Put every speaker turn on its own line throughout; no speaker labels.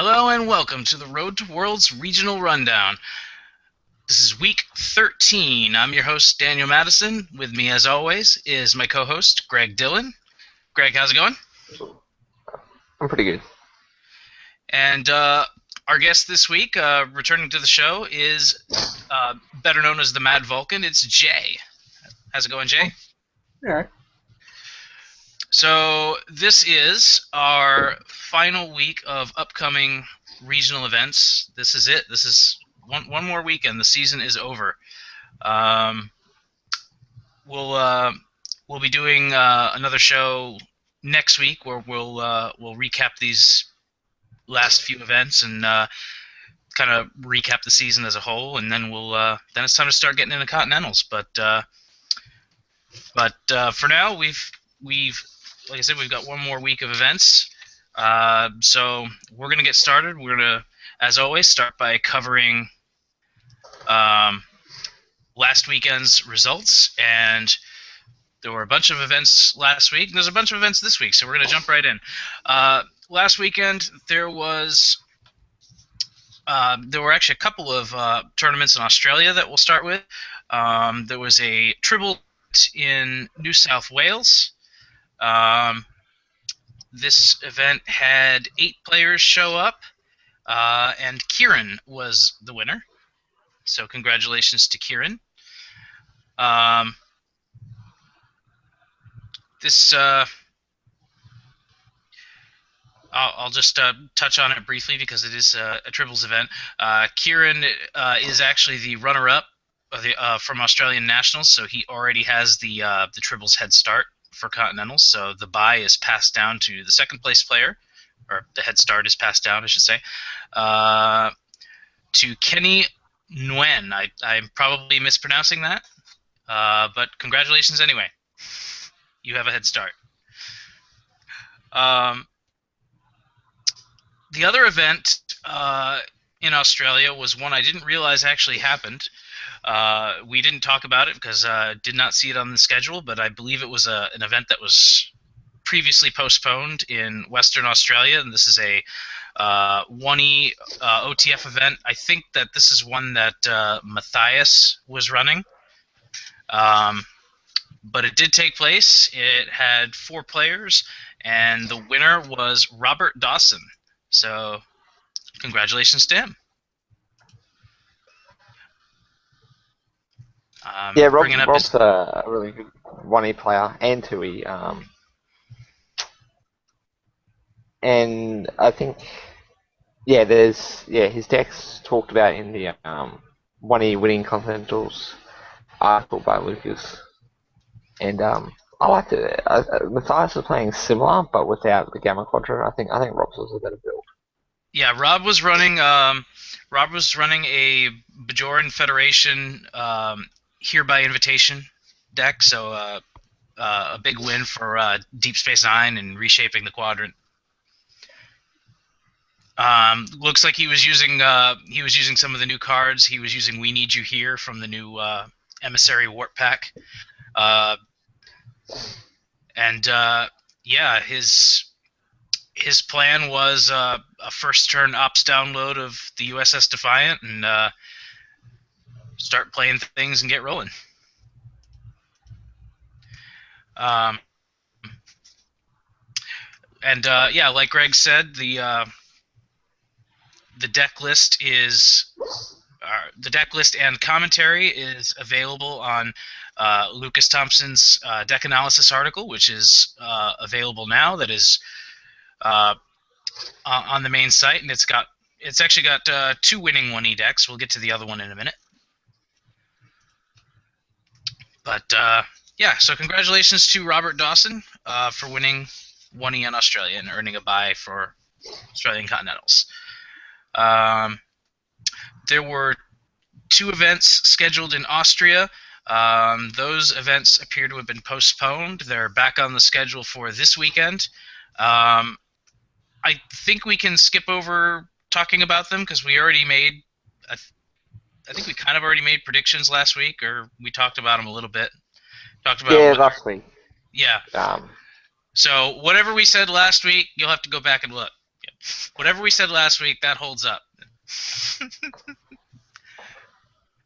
Hello and welcome to the Road to Worlds Regional Rundown. This is week 13. I'm your host, Daniel Madison. With me, as always, is my co-host, Greg Dillon. Greg, how's it going?
I'm pretty good.
And our guest this week, returning to the show, is better known as the Mad Vulcan. It's Jay. How's it going, Jay?
All right.
So this is our final week of upcoming regional events. This is it. This is one more weekend. The season is over. We'll be doing another show next week where we'll recap these last few events and kind of recap the season as a whole, and then then it's time to start getting into Continentals. But for now, we've like I said, we've got one more week of events. So we're going to get started. We're going to, as always, start by covering last weekend's results. And there were a bunch of events last week. There's a bunch of events this week, so we're going to jump right in. Last weekend, there were actually a couple of tournaments in Australia that we'll start with. There was a Tribble in New South Wales. This event had 8 players show up, and Kieran was the winner. So congratulations to Kieran. I'll just touch on it briefly because it is a Tribbles event. Kieran is actually the runner-up from Australian Nationals, so he already has the Tribbles head start for Continentals, so the bye is passed down to the second place player, or the head start is passed down, I should say, to Kenny Nguyen. I'm probably mispronouncing that, but congratulations anyway. You have a head start. The other event in Australia was one I didn't realize actually happened. We didn't talk about it because I did not see it on the schedule, but I believe it was an event that was previously postponed in Western Australia, and this is a 1E OTF event. I think that this is one that Matthias was running, but it did take place. It had 4 players, and the winner was Robert Dawson. So congratulations to him.
Yeah, Rob's a really good 1E player and 2E. And I think, his deck's talked about in the 1E winning Continentals article by Lucas. And I liked it. Matthias was playing similar, but without the Gamma Quadra. I think Rob's was a better build.
Yeah, Rob was running a Bajoran Federation Hereby Invitation deck, so a big win for Deep Space Nine and reshaping the quadrant. Looks like he was using some of the new cards. He was using We Need You Here from the new Emissary Warp Pack, and his plan was a first turn ops download of the USS Defiant and start playing things and get rolling. Like Greg said, the deck list and commentary is available on Lucas Thompson's deck analysis article, which is available now. That is on the main site, and it's actually got 2 winning 1E decks. We'll get to the other one in a minute. But so congratulations to Robert Dawson for winning 1E in Australia and earning a bye for Australian Continentals. There were 2 events scheduled in Austria. Those events appear to have been postponed. They're back on the schedule for this weekend. I think we can skip over talking about them because we already made. I think we kind of already made predictions last week, or we talked about them a little bit. Last
week.
Yeah. So whatever we said last week, you'll have to go back and look. Whatever we said last week, that holds up.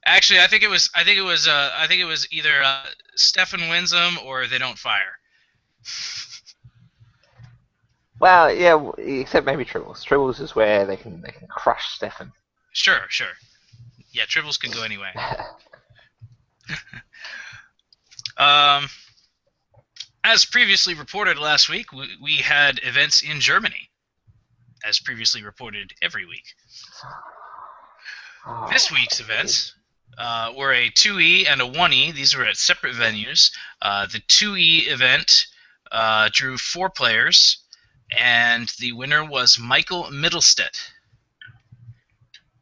Actually, I think it was either Stefan wins them or they don't fire.
Well, yeah, except maybe Tribbles. Tribbles is where they can crush Stefan.
Sure, sure. Yeah, triples can go anyway. Um, as previously reported last week, we had events in Germany, as previously reported every week. This
Oh,
week's events were a 2E and a 1E. These were at separate venues. The 2E event drew 4 players, and the winner was Michael Middlestedt,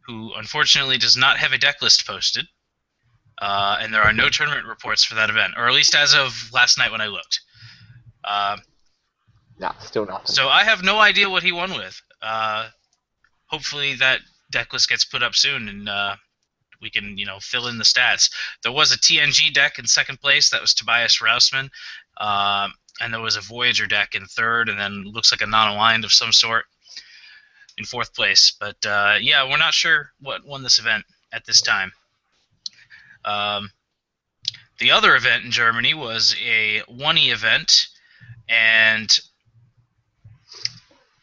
who unfortunately does not have a deck list posted. And there are no tournament reports for that event, or at least as of last night when I looked. Uh,
nah, still nothing.
so I have no idea what he won with. Hopefully that deck list gets put up soon, and we can fill in the stats. There was a TNG deck in second place. That was Tobias Rausman. And there was a Voyager deck in third, and then looks like a non-aligned of some sort in fourth place. But yeah, we're not sure what won this event at this time. Um, the other event in Germany was a 1E event, and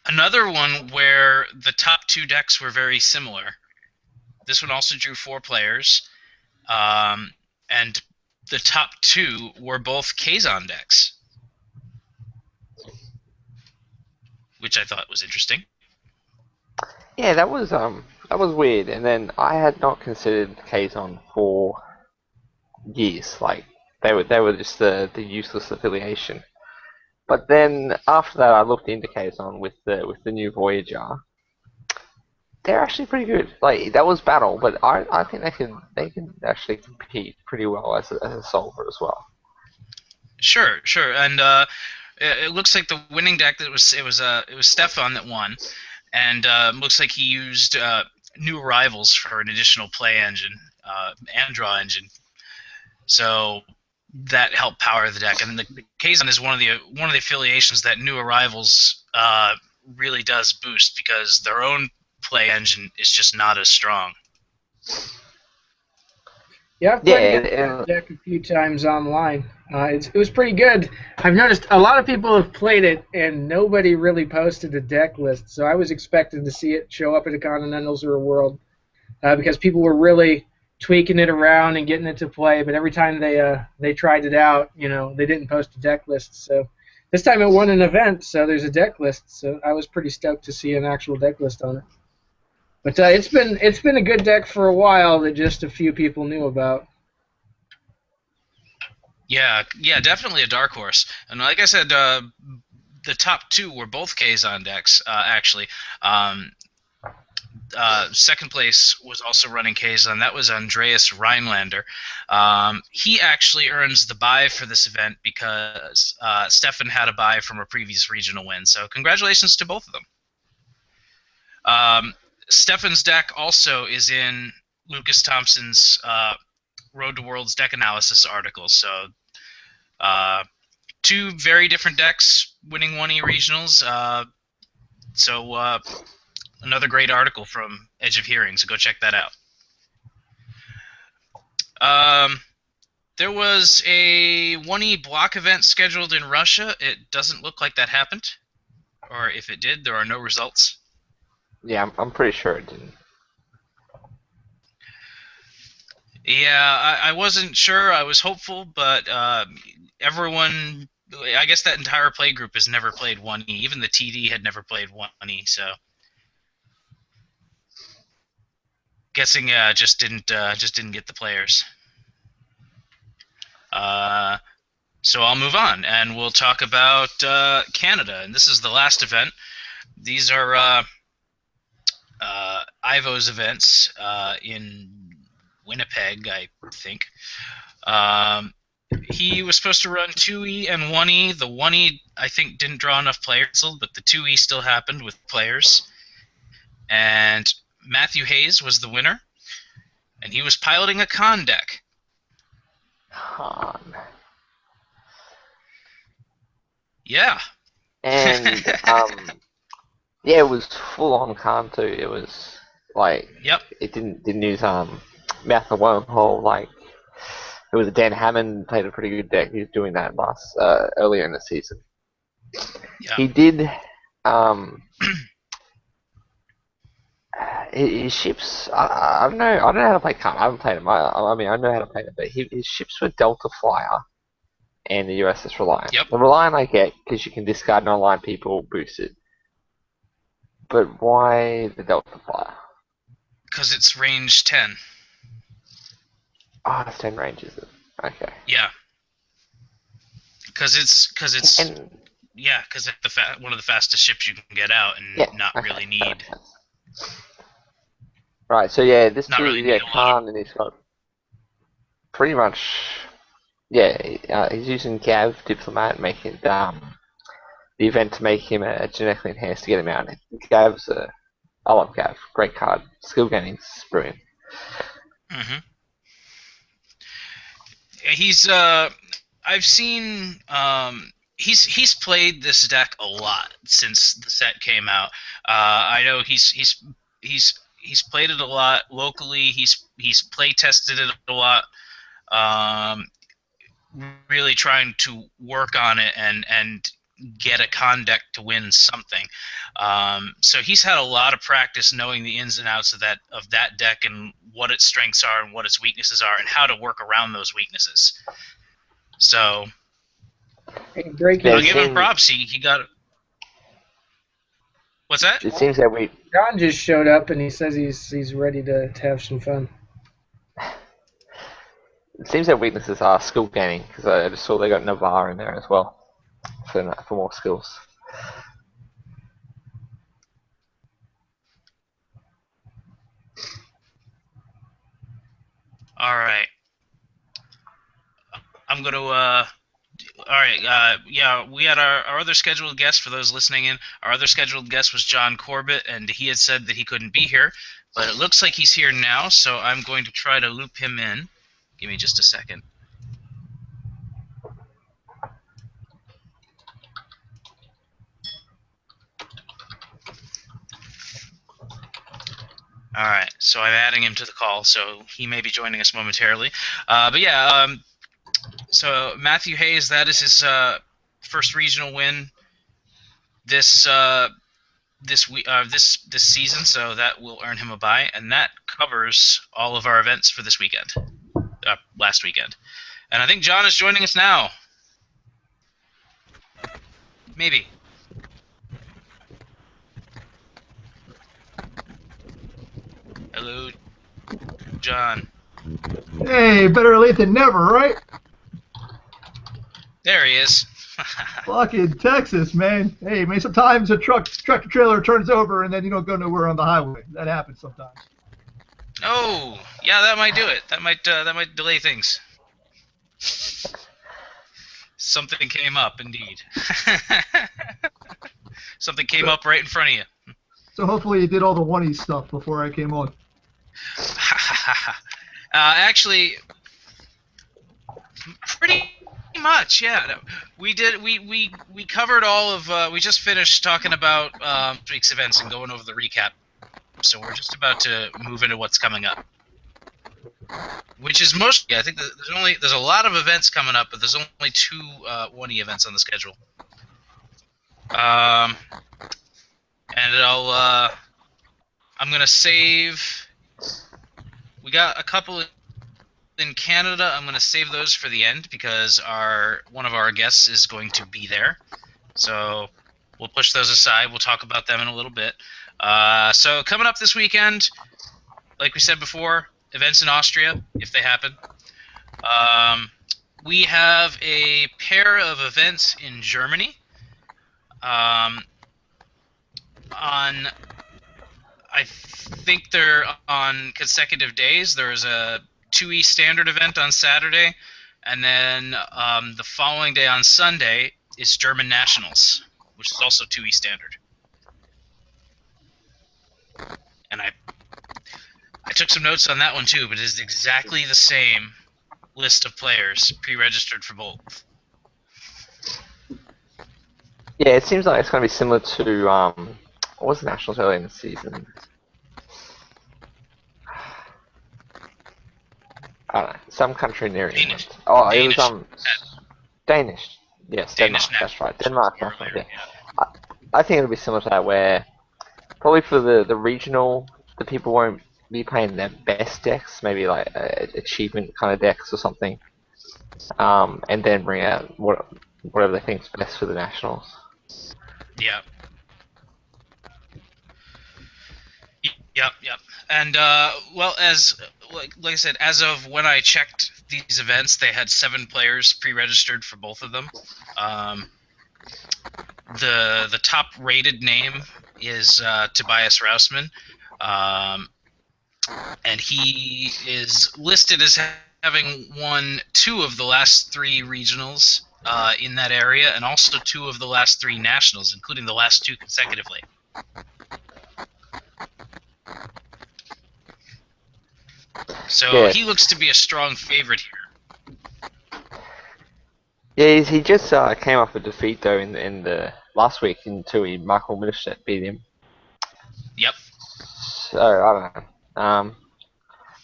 another one where the top 2 decks were very similar. This one also drew 4 players, and the top 2 were both Kazon decks, which I thought was interesting.
Yeah, that was weird. And then I had not considered Kazon for years. Like they were just the useless affiliation. But then after that, I looked into Kazon with the new Voyager. They're actually pretty good. Like that was battle, but I think they can actually compete pretty well as a solver as well.
Sure, sure, and it looks like the winning deck that it was Stefan that won, and looks like he used new arrivals for an additional play engine and draw engine. So that helped power the deck. And the Kazon is one of the affiliations that new arrivals really does boost because their own play engine is just not as strong.
Yeah, I've
Yeah,
played against that
and
deck a few times online. It was pretty good. I've noticed a lot of people have played it, and nobody really posted a deck list. So I was expecting to see it show up at a Continentals or a World because people were really tweaking it around and getting it to play. But every time they tried it out, they didn't post a deck list. So this time it won an event, so there's a deck list. So I was pretty stoked to see an actual deck list on it. But it's been a good deck for a while that just a few people knew about.
Yeah, yeah, definitely a dark horse. And like I said, the top 2 were both Kazon decks, actually. Um, Second place was also running Kazon. That was Andreas Rhinelander. He actually earns the bye for this event because Stefan had a bye from a previous regional win. So congratulations to both of them. Stefan's deck also is in Lucas Thompson's Road to Worlds deck analysis article. So 2 very different decks winning 1E regionals. So another great article from Edge of Hearing, so go check that out. Um, there was a 1E block event scheduled in Russia. It doesn't look like that happened. Or if it did, there are no results.
yeah, I'm pretty sure it didn't.
Yeah, I wasn't sure. I was hopeful, but everyone, I guess that entire play group has never played 1E. Even the TD had never played 1E, so guessing just didn't get the players. So I'll move on, and we'll talk about Canada. And this is the last event. These are Ivo's events in Winnipeg, I think. Um, he was supposed to run 2E and 1E. The 1E, I think, didn't draw enough players, but the 2E still happened with players. And Matthew Hayes was the winner, and he was piloting a con deck.
Han.
Yeah.
And Yeah, it was full on calm too. It was like
Yep.
it didn't use mouth of wormhole like it was. Dan Hammond played a pretty good deck. He was doing that last earlier in the season.
Yeah.
He did um his ships. I don't know. I don't know how to play calm. I haven't played him. I mean I know how to play them, but his ships were Delta Flyer and the USS Reliant.
Yep.
The Reliant I get because you can discard non-aligned people boosted. But why the Delta Flyer?
Because it's range 10.
Oh, it's 10 range, is it? Okay.
Yeah. Because it's
And
yeah, because it's one of the fastest ships you can get out and
yeah,
not
okay,
really
that
need
makes sense. Right, so yeah, this
not
dude,
really
yeah,
need a lot of.
Khan, and he's got pretty much, yeah, he's using Gav Diplomat, making the event to make him a genetically enhanced to get him out. Gav's I love Gav, great card, skill gaining's brilliant.
Hmm. He's I've seen he's played this deck a lot since the set came out. I know he's played it a lot locally. He's play tested it a lot. Um, really trying to work on it and get a con deck to win something. So he's had a lot of practice knowing the ins and outs of that deck and what its strengths are and what its weaknesses are and how to work around those weaknesses. So
Hey, breaking
Yeah,
I'll
it
give him
seems,
props. He got what's that?
it seems that we,
John just showed up and he says he's ready to have some fun.
it seems that weaknesses are skill gaining, because I just saw they got Navarre in there as well, for more skills.
All right, I'm gonna all right, yeah, we had our other scheduled guest for those listening in. Our other scheduled guest was John Corbett, and he had said that he couldn't be here, but it looks like he's here now, so I'm going to try to loop him in. Give me just a second. All right, so I'm adding him to the call, so he may be joining us momentarily. But yeah, so Matthew Hayes, that is his first regional win this this season, so that will earn him a bye, and that covers all of our events for this weekend, last weekend. And I think John is joining us now. Maybe. Hello, John.
Hey, better late than never, right?
There he is.
Fucking Texas, man. Hey, man, sometimes a tractor trailer turns over and then you don't go nowhere on the highway. That happens sometimes.
Oh, yeah, that might do it. That might delay things. Something came up, indeed. Something came up right in front of you.
So hopefully you did all the one stuff before I came on.
Actually, pretty much, yeah. We did. We covered all of. We just finished talking about this week's events and going over the recap. So we're just about to move into what's coming up, which is mostly. I think there's a lot of events coming up, but there's only two 1E events on the schedule. And I'm gonna save. We got a couple in Canada. I'm gonna save those for the end because one of our guests is going to be there. So we'll push those aside. We'll talk about them in a little bit. So coming up this weekend, like we said before, events in Austria if they happen. We have a pair of events in Germany. I think they're on consecutive days. There's a 2E standard event on Saturday, and then the following day on Sunday is German Nationals, which is also 2E standard. And I took some notes on that one too, but it is exactly the same list of players pre-registered for both.
Yeah, it seems like it's going to be similar to what was the Nationals early in the season? I don't know, some country near England.
Danish.
Oh, it was
Danish.
Danish. Yes,
Danish
Denmark. That's right, Denmark
nationals
national.
earlier,
Yeah, I think it'll be similar to that, where probably for the regional, the people won't be playing their best decks, maybe like achievement kind of decks or something, and then bring out whatever they think's best for the nationals.
Yeah. Yep, yep. And well, as like I said, as of when I checked these events, they had 7 players pre-registered for both of them. The top rated name is Tobias Rausman, and he is listed as having won 2 of the last 3 regionals in that area, and also 2 of the last 3 nationals, including the last 2 consecutively. So
Yeah,
he looks to be a strong favorite here.
yeah. He just came off a defeat though in the last week until Michael Milstead beat him.
Yep.
So I don't know.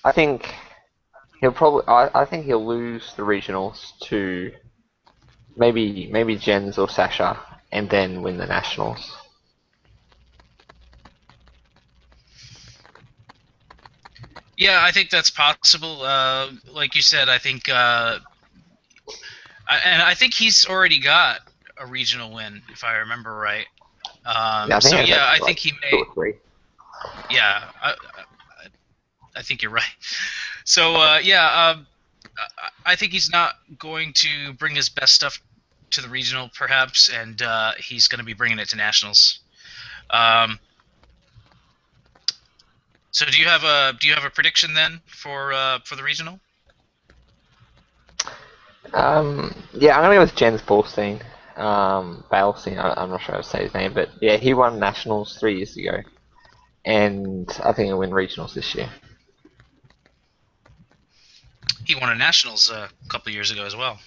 I think he'll probably. I think he'll lose the regionals to maybe Jens or Sasha, and then win the nationals.
Yeah, I think that's possible. Like you said, I think, and I think he's already got a regional win, if I remember right.
Yeah, I think
So
that's
yeah, I
like
think he
2
may.
or 3.
Yeah, I think you're right. So yeah, I think he's not going to bring his best stuff to the regional, perhaps, and he's going to be bringing it to nationals. So do you have a prediction then for the regional?
Yeah, I'm gonna go with Jens Borstein. Balstein, I'm not sure how to say his name, but yeah, he won nationals 3 years ago, and I think he'll win regionals this year.
He won a nationals a couple years ago as well.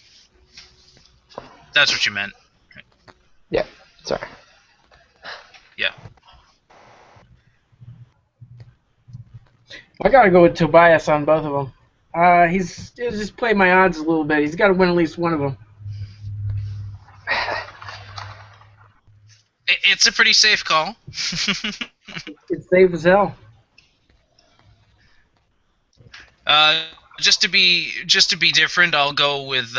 That's what you meant.
Yeah, sorry.
Yeah.
I gotta go with Tobias on both of them. He's just play my odds a little bit. He's got to win at least one of them.
It's a pretty safe call.
It's safe as hell.
Just to be different, I'll go with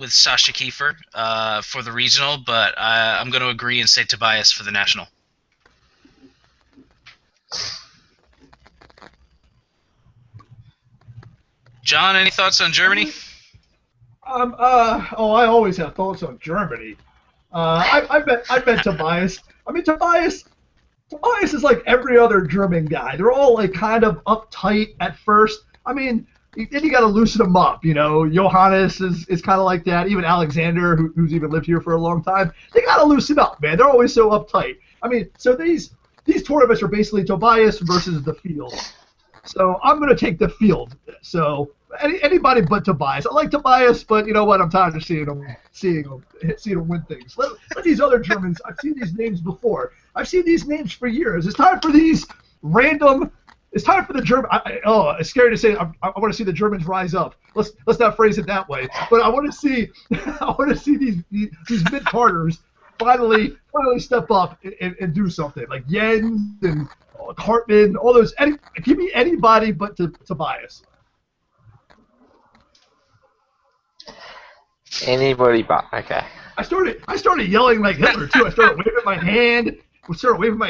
Sasha Kiefer for the regional, but I'm going to agree and say Tobias for the national. John, any thoughts on Germany?
I always have thoughts on Germany. I bet Tobias. I mean, Tobias is like every other German guy. They're all like kind of uptight at first. I mean, then you got to loosen them up. You know, Johannes is kind of like that. Even Alexander, who's even lived here for a long time, they got to loosen up, man. They're always so uptight. I mean, so these tournaments are basically Tobias versus the field. So I'm going to take the field. So anybody but Tobias. I like Tobias, but you know what? I'm tired of seeing him win things. Let these other Germans. I've seen these names before. I've seen these names for years. It's time for these random. It's time for the German. It's scary to say. I want to see the Germans rise up. Let's not phrase it that way. But I want to see. I want to see these mid carders finally step up and do something like Jens and Hartman, all those. Give me anybody but Tobias.
Anybody but okay.
I started yelling like Hitler too. I started waving my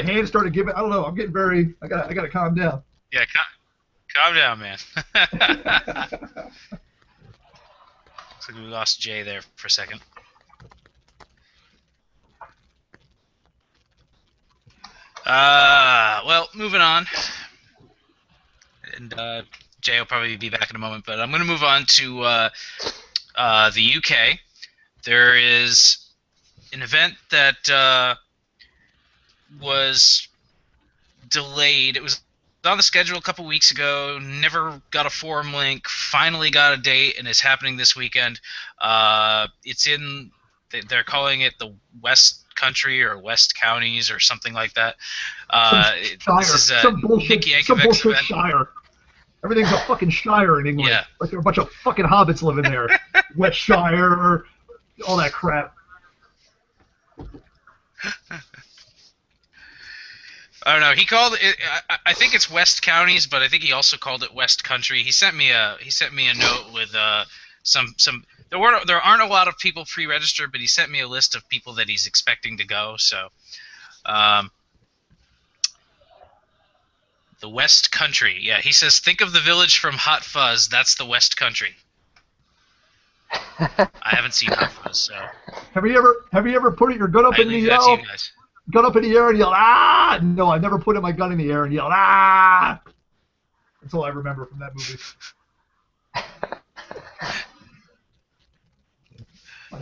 hand. Started giving. I don't know. I'm getting very. I gotta calm down.
Yeah, calm down, man. Looks like we lost Jay there for a second. Well, moving on. And Jay will probably be back in a moment, but I'm going to move on to the UK. There is an event that was delayed. It was on the schedule a couple weeks ago, never got a forum link, finally got a date, and it's happening this weekend. It's in, they're calling it the West Country or West Counties or something like that.
Some
This is
shire.
a Nick
Some
Yankovic's
bullshit
event.
shire. Everything's a fucking shire in England.
Yeah.
Like there are a bunch of fucking hobbits living there. Westshire, all that crap.
I don't know. He called it. I think it's West Counties, but I think he also called it West Country. He sent me a note with some. There aren't a lot of people pre-registered, but he sent me a list of people that he's expecting to go. So, the West Country. Yeah, he says think of the village from Hot Fuzz. That's the West Country. I haven't seen Hot Fuzz, so.
Have you ever put your gun up
I
in the
leave that to
air?
you guys.
Gun up in the air and yelled, ah! No, I never put my gun in the air and yelled, ah! That's all I remember from that movie.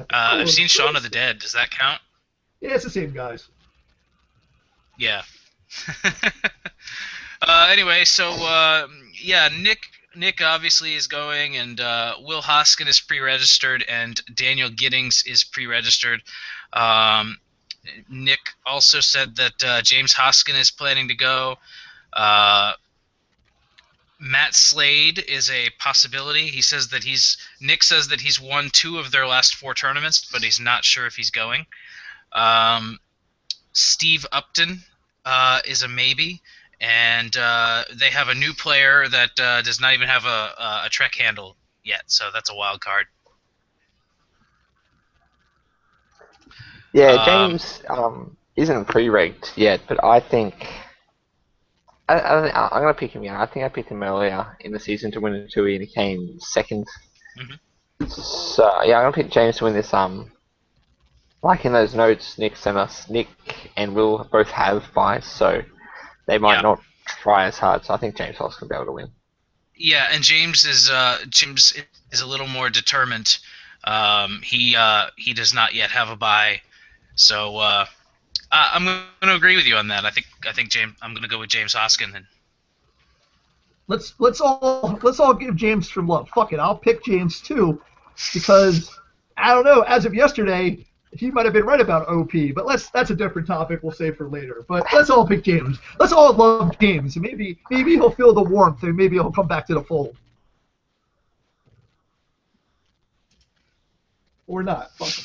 I've seen Shaun of the Dead. Does that count?
Yeah, it's the same guys.
Yeah. Anyway, so yeah, Nick obviously is going, and Will Hoskin is pre-registered, and Daniel Giddings is pre-registered. Nick also said that James Hoskin is planning to go. Matt Slade is a possibility. He says that Nick says that he's won 2 of their last 4 tournaments, but he's not sure if he's going. Steve Upton is a maybe, and they have a new player that does not even have a Trek handle yet, so that's a wild card.
Yeah, James isn't pre-regged yet, but I think I'm going to pick him. Yeah, I think I picked him earlier in the season to win a 2E, and he came second.
Mm-hmm.
So yeah, I'm going to pick James to win this. Like in those notes Nick sent us, Nick and Will both have buys, so they might not try as hard. So I think James Hoss can be able to win.
Yeah, and James is a little more determined. He does not yet have a buy. So I'm going to agree with you on that. I think James. I'm going to go with James Hoskin. And
Let's all give James some love. Fuck it, I'll pick James too, because I don't know. As of yesterday, he might have been right about OP, but that's a different topic. We'll save for later. But let's all pick James. Let's all love James. Maybe he'll feel the warmth, and maybe he'll come back to the fold. Or not. Fuck him.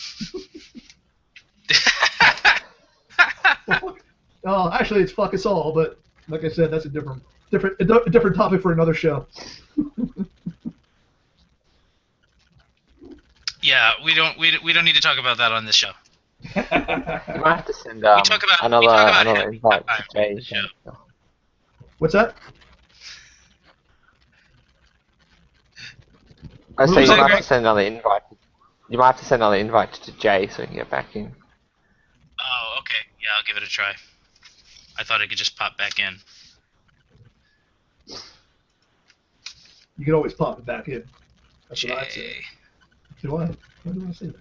Oh, actually, it's fuck us all. But like I said, that's a different topic for another show.
yeah, we don't need to talk about that on this show.
You might have to send
We talk about
another
it
invite
on
to Jay.
the show.
What's that?
I say
was
you
that,
might have
Greg?
to send another invite. You might have to send another invite to Jay so he can get back in.
Oh, okay. Yeah, I'll give it a try. I thought I could just pop back in.
You can always pop it back in. That's what I'd say.
Jay.
Why do I say that?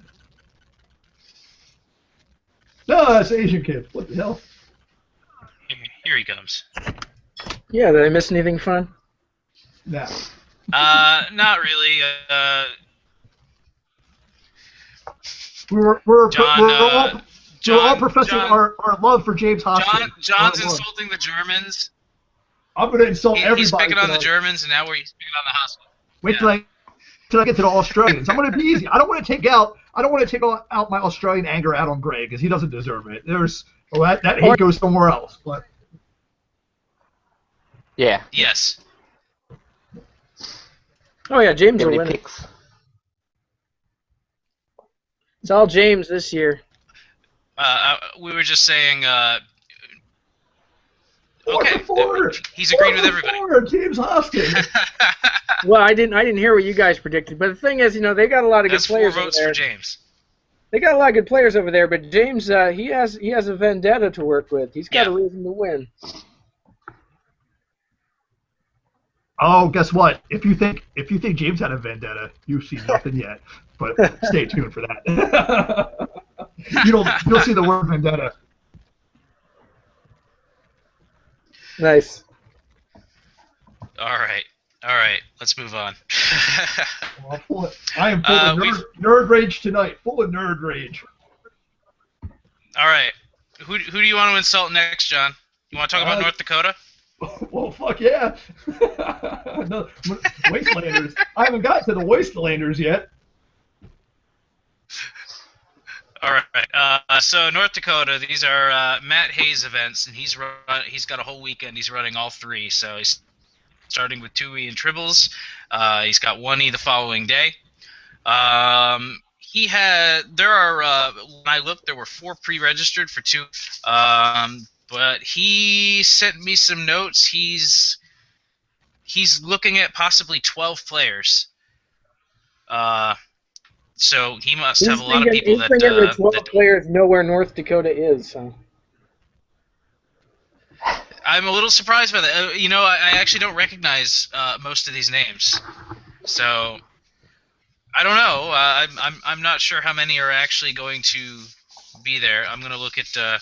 No, that's Asian kid. What the hell?
Here he comes.
Yeah, did I miss anything fun?
Nah.
Not really.
We're all professing our love for James Hoskins.
John's insulting the Germans.
I'm going to insult everybody.
He's picking on the
tonight.
Germans, and now he's picking on the Hoskins.
Wait till I get to the Australians. I'm going to be easy. I don't want to take out my Australian anger out on Greg because he doesn't deserve it. That hate goes somewhere else. But
Yeah.
Yes.
Oh yeah, James
Give
will
me
win it.
picks.
It's all James this year.
We were just saying.
Four
Okay.
for four.
He's agreed with everybody.
Four, James Hoskins.
Well, I didn't hear what you guys predicted, but the thing is, they got a lot of
That's
good
4
players over
votes
there.
for James.
They got a lot of good players over there, but James, he has a vendetta to work with. He's got a reason to win.
Oh, guess what? If you think James had a vendetta, you've seen nothing yet. But stay tuned for that. You'll see the word vendetta.
Nice.
All right. Let's move on.
I am full of nerd rage tonight. Full of nerd rage.
All right. Who do you want to insult next, John? You want to talk about
Uh,
North Dakota?
well, fuck yeah. No, Wastelanders. I haven't got to the Wastelanders yet.
All right. So North Dakota, these are Matt Hayes events, and he's got a whole weekend. He's running all three. So he's starting with 2E and triples. He's got 1E the following day. There are when I looked, there were 4 pre-registered for 2. But he sent me some notes. He's looking at possibly 12 players. So he must have a lot of people
He's thinking the 12
that
players know where North Dakota is. So.
I'm a little surprised by that. I actually don't recognize most of these names, so I don't know. I'm not sure how many are actually going to be there. I'm gonna look at. Sorry,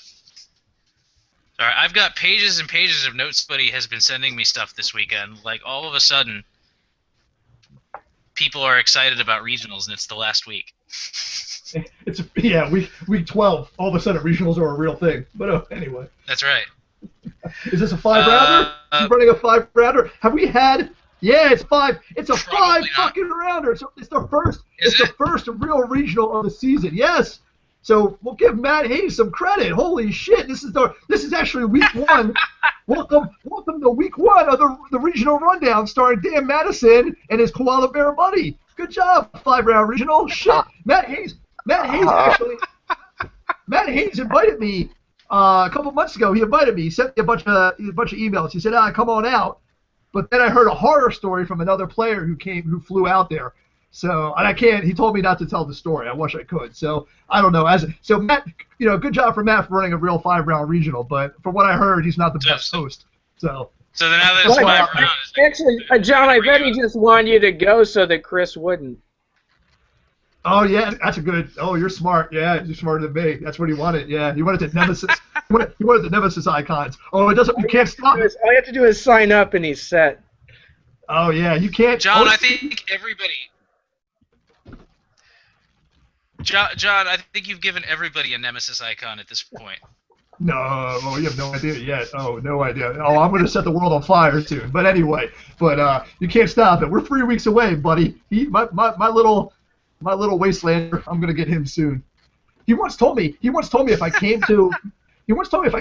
I've got pages and pages of notes. Buddy has been sending me stuff this weekend. Like all of a sudden, people are excited about regionals, and it's the last week.
It's week 12. All of a sudden, regionals are a real thing. But anyway.
That's right.
Is this a 5-rounder? You running a 5-rounder? Have we had? Yeah, it's 5. It's a 5 fucking rounder. So it's the first. The first real regional of the season. Yes. So we'll give Matt Hayes some credit. Holy shit! This is actually week 1. welcome to week 1 of the regional rundown, starring Dan Madison and his koala bear buddy. Good job, 5-round regional. Shit, Matt Hayes invited me. A couple months ago, he invited me. He sent me a bunch of emails. He said, come on out." But then I heard a horror story from another player who flew out there. So, and I can't. He told me not to tell the story. I wish I could. So I don't know. So Matt, good job for Matt for running a real 5-round regional. But from what I heard, he's not the best host. So
then now that it's 5 rounds.
Actually, John, I bet he just wanted you to go so that Chris wouldn't.
Oh yeah, that's a good. Oh, you're smart. Yeah, you're smarter than me. That's what he wanted. Yeah, he wanted the nemesis. he wanted the nemesis icons. Oh, it doesn't. You can't stop it.
All you have to do is sign up, and he's set.
Oh yeah, you can't.
John, I think everybody. John, I think you've given everybody a nemesis icon at this point.
No, you have no idea yet. Oh, no idea. Oh, I'm going to set the world on fire soon. But anyway, you can't stop it. We're 3 weeks away, buddy. My little wastelander. I'm going to get him soon. He once told me if I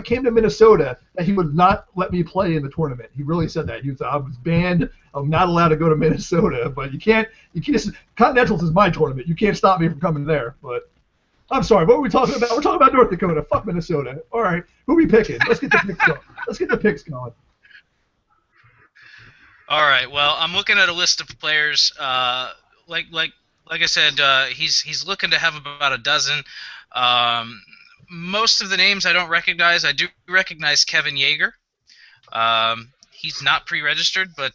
came to Minnesota that he would not let me play in the tournament. He really said that. I was banned. I'm not allowed to go to Minnesota. But you can't. Continentals is my tournament. You can't stop me from coming there. But I'm sorry. What were we talking about? We're talking about North Dakota. Fuck Minnesota. All right. Who are we picking? Let's get the picks going.
All right. Well, I'm looking at a list of players. Like I said, he's looking to have about a dozen. Most of the names I don't recognize. I do recognize Kevin Yeager. He's not pre-registered, but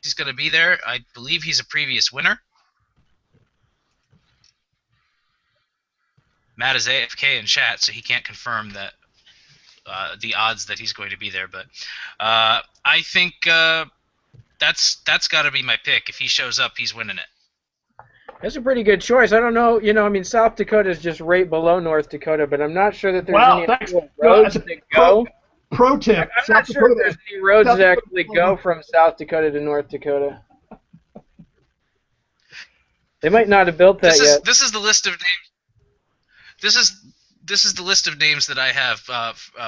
he's going to be there. I believe he's a previous winner. Matt is AFK in chat, so he can't confirm that the odds that he's going to be there. But I think that's got to be my pick. If he shows up, he's winning it.
That's a pretty good choice. I don't know, South Dakota is just right below North Dakota, but I'm not sure that there's any actual roads that go.
Pro tip.
I'm not sure if there's any roads that actually go from South Dakota to North Dakota. They might not have built that yet.
This is the list of names. This is the list of names that I have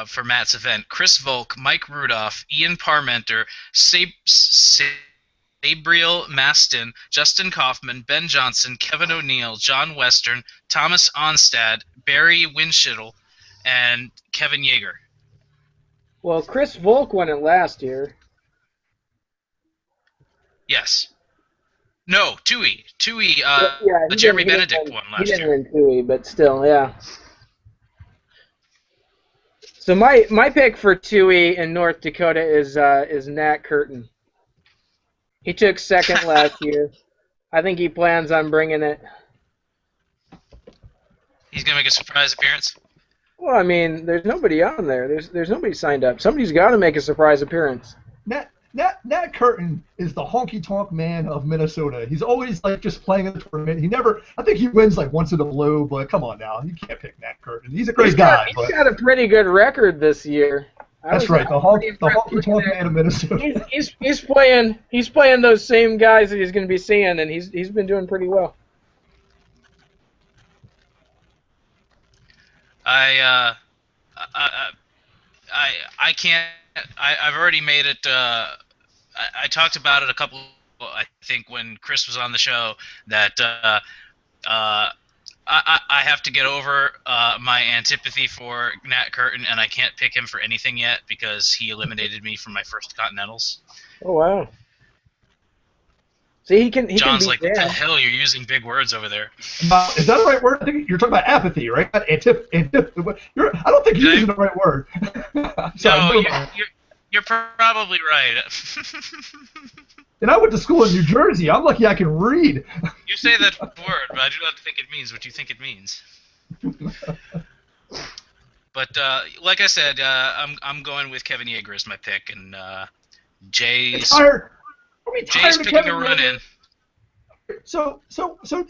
for Matt's event: Chris Volk, Mike Rudolph, Ian Parmenter, Gabriel Maston, Justin Kaufman, Ben Johnson, Kevin O'Neill, John Western, Thomas Onstad, Barry Winschittle, and Kevin Yeager.
Well, Chris Volk won it last year.
Yes. No, Tui. Jeremy Benedict won last year.
He didn't win Tui, but still, yeah. So my pick for Tui in North Dakota is Nat Curtin. He took second last year. I think he plans on bringing it.
He's gonna make a surprise appearance.
Well, I mean, there's nobody on there. There's nobody signed up. Somebody's got to make a surprise appearance.
Nat Nat Curtin is the honky tonk man of Minnesota. He's always like just playing in the tournament. He never, I think he wins like once in a blue, but come on now, you can't pick Nat Curtin. He's a great guy.
He's got a pretty good record this year.
That's right, the honky tonk man of Minnesota.
He's playing those same guys that he's going to be seeing, and he's been doing pretty well.
I can't. I've already made it. I talked about it a couple. I think when Chris was on the show that I have to get over my antipathy for Nat Curtin, and I can't pick him for anything yet because he eliminated me from my first Continentals.
Oh wow! See, he can.
John's
can
like, what the hell? You're using big words over there.
Is that the right word? I think you're talking about apathy, right? I don't think you're using the right word.
No, you're probably right.
And I went to school in New Jersey. I'm lucky I can read.
You say that word, but I do not think it means what you think it means. But like I said, I'm going with Kevin Yeager as my pick, and Jay's picking a run-in.
So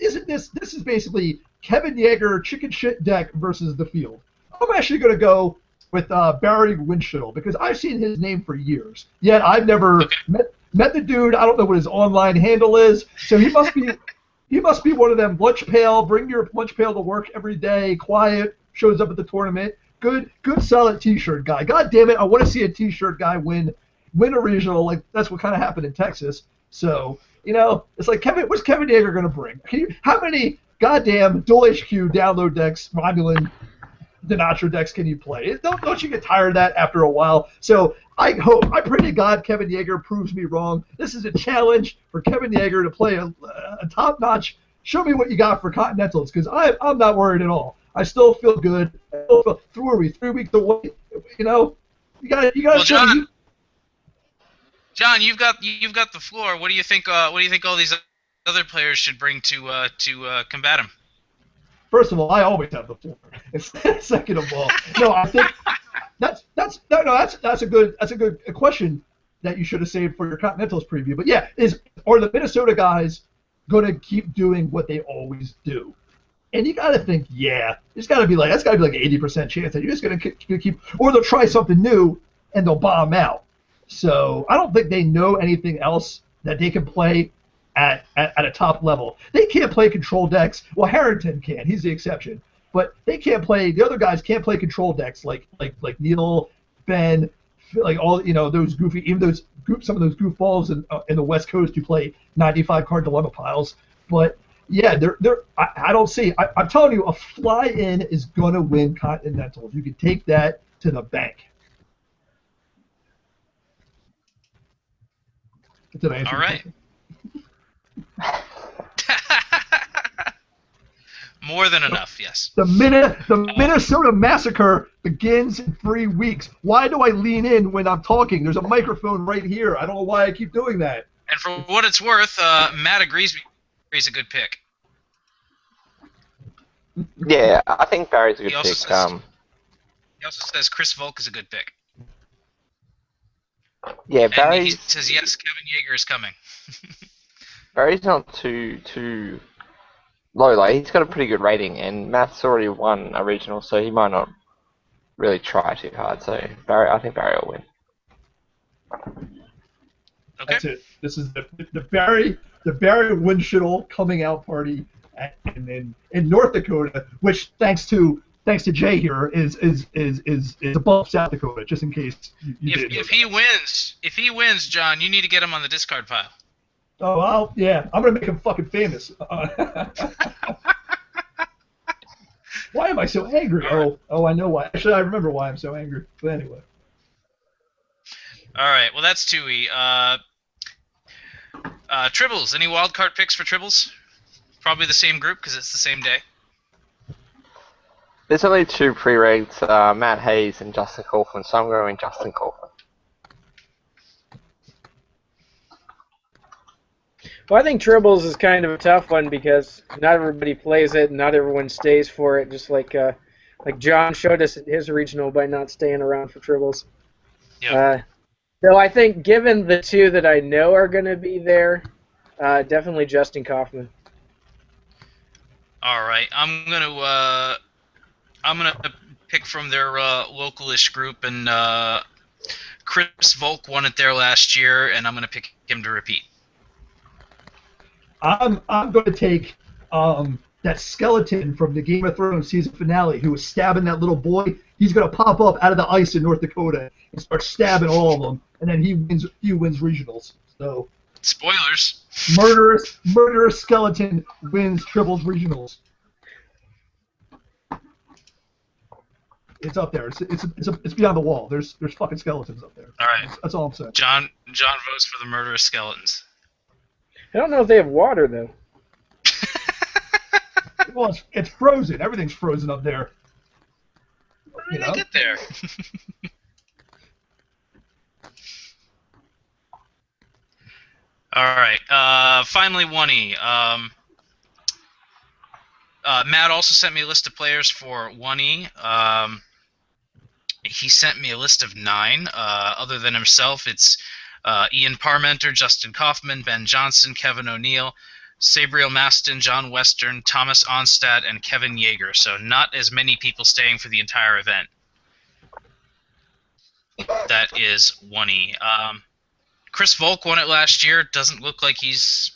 isn't this is basically Kevin Yeager chicken shit deck versus the field? I'm actually going to go with Barry Winchell because I've seen his name for years. Yet I've never met the dude. I don't know what his online handle is. So he must be one of them lunch pail. Bring your lunch pail to work every day. Quiet. Shows up at the tournament. Good solid T-shirt guy. God damn it! I want to see a T-shirt guy win a regional. Like that's what kind of happened in Texas. So it's like what's Kevin Yeager going to bring? How many goddamn Dual HQ download decks, Romulan Denatra decks can you play? Don't you get tired of that after a while? So I pray to God Kevin Yeager proves me wrong. This is a challenge for Kevin Yeager to play a top-notch. Show me what you got for Continentals because I'm not worried at all. I still feel good. Who are we? 3 weeks away. You got.
Well, John, you've got the floor. What do you think? What do you think all these other players should bring to combat him?
First of all, I always have the floor. Second of all, no, I think that's a good question that you should have saved for your Continentals preview. But yeah, are the Minnesota guys going to keep doing what they always do? And you got to think, that's got to be like 80% chance that you're just going to keep, or they'll try something new and they'll bomb out. So I don't think they know anything else that they can play at a top level. They can't play control decks. Well, Harrington can. He's the exception. But they can't play. The other guys can't play control decks like Neil, Ben, like all those goofy. Even some of those goofballs in the West Coast who play 95 card dilemma piles. But yeah, I don't see. I'm telling you, a fly-in is gonna win Continentals. You can take that to the bank. Did I answer
all right. More than enough, yes.
The Minnesota Massacre begins in 3 weeks. Why do I lean in when I'm talking? There's a microphone right here. I don't know why I keep doing that.
And for what it's worth, Matt agrees Barry's a good pick.
Yeah, I think Barry's a good pick.
He also says Chris Volk is a good pick.
Yeah, Barry.
And he says yes, Kevin Yeager is coming.
Barry's not too low. Like he's got a pretty good rating, and Matt's already won a regional, so he might not really try too hard. So I think Barry will win.
Okay.
That's it. This is the Barry Winchell coming out party in North Dakota, which thanks to Jay here is above South Dakota, just in case you didn't know that.
If he wins, John, you need to get him on the discard pile.
Oh, I'm gonna make him fucking famous. Why am I so angry? Oh, I know why. Actually, I remember why I'm so angry. But anyway.
All right. Well, that's 2E. Tribbles. Any wild card picks for Tribbles? Probably the same group because it's the same day.
There's only 2 pre-regs, Matt Hayes and Justin Kaufman, so I'm going Justin Kaufman.
Well, I think Tribbles is kind of a tough one because not everybody plays it and not everyone stays for it, just like John showed us at his regional by not staying around for Tribbles.
Yeah.
So I think, given the two that I know are going to be there, definitely Justin Kaufman.
All right, I'm gonna pick from their localish group, and Chris Volk won it there last year, and I'm gonna pick him to repeat.
I'm going to take that skeleton from the Game of Thrones season finale who was stabbing that little boy. He's going to pop up out of the ice in North Dakota and start stabbing all of them, and then he wins regionals. So
Spoilers.
murderous skeleton wins triples regionals. It's up there. It's beyond the wall. There's fucking skeletons up there.
All right.
That's all I'm saying.
John votes for the murderous skeletons.
I don't know if they have water, though.
Well, it's frozen. Everything's frozen up there.
Where did they get there? All right. Finally, 1E. Matt also sent me a list of players for 1E. He sent me a list of 9. Other than himself, it's Ian Parmenter, Justin Kaufman, Ben Johnson, Kevin O'Neill, Sabriel Maston, John Western, Thomas Onstad, and Kevin Yeager. So not as many people staying for the entire event. That is 1E. Chris Volk won it last year. Doesn't look like he's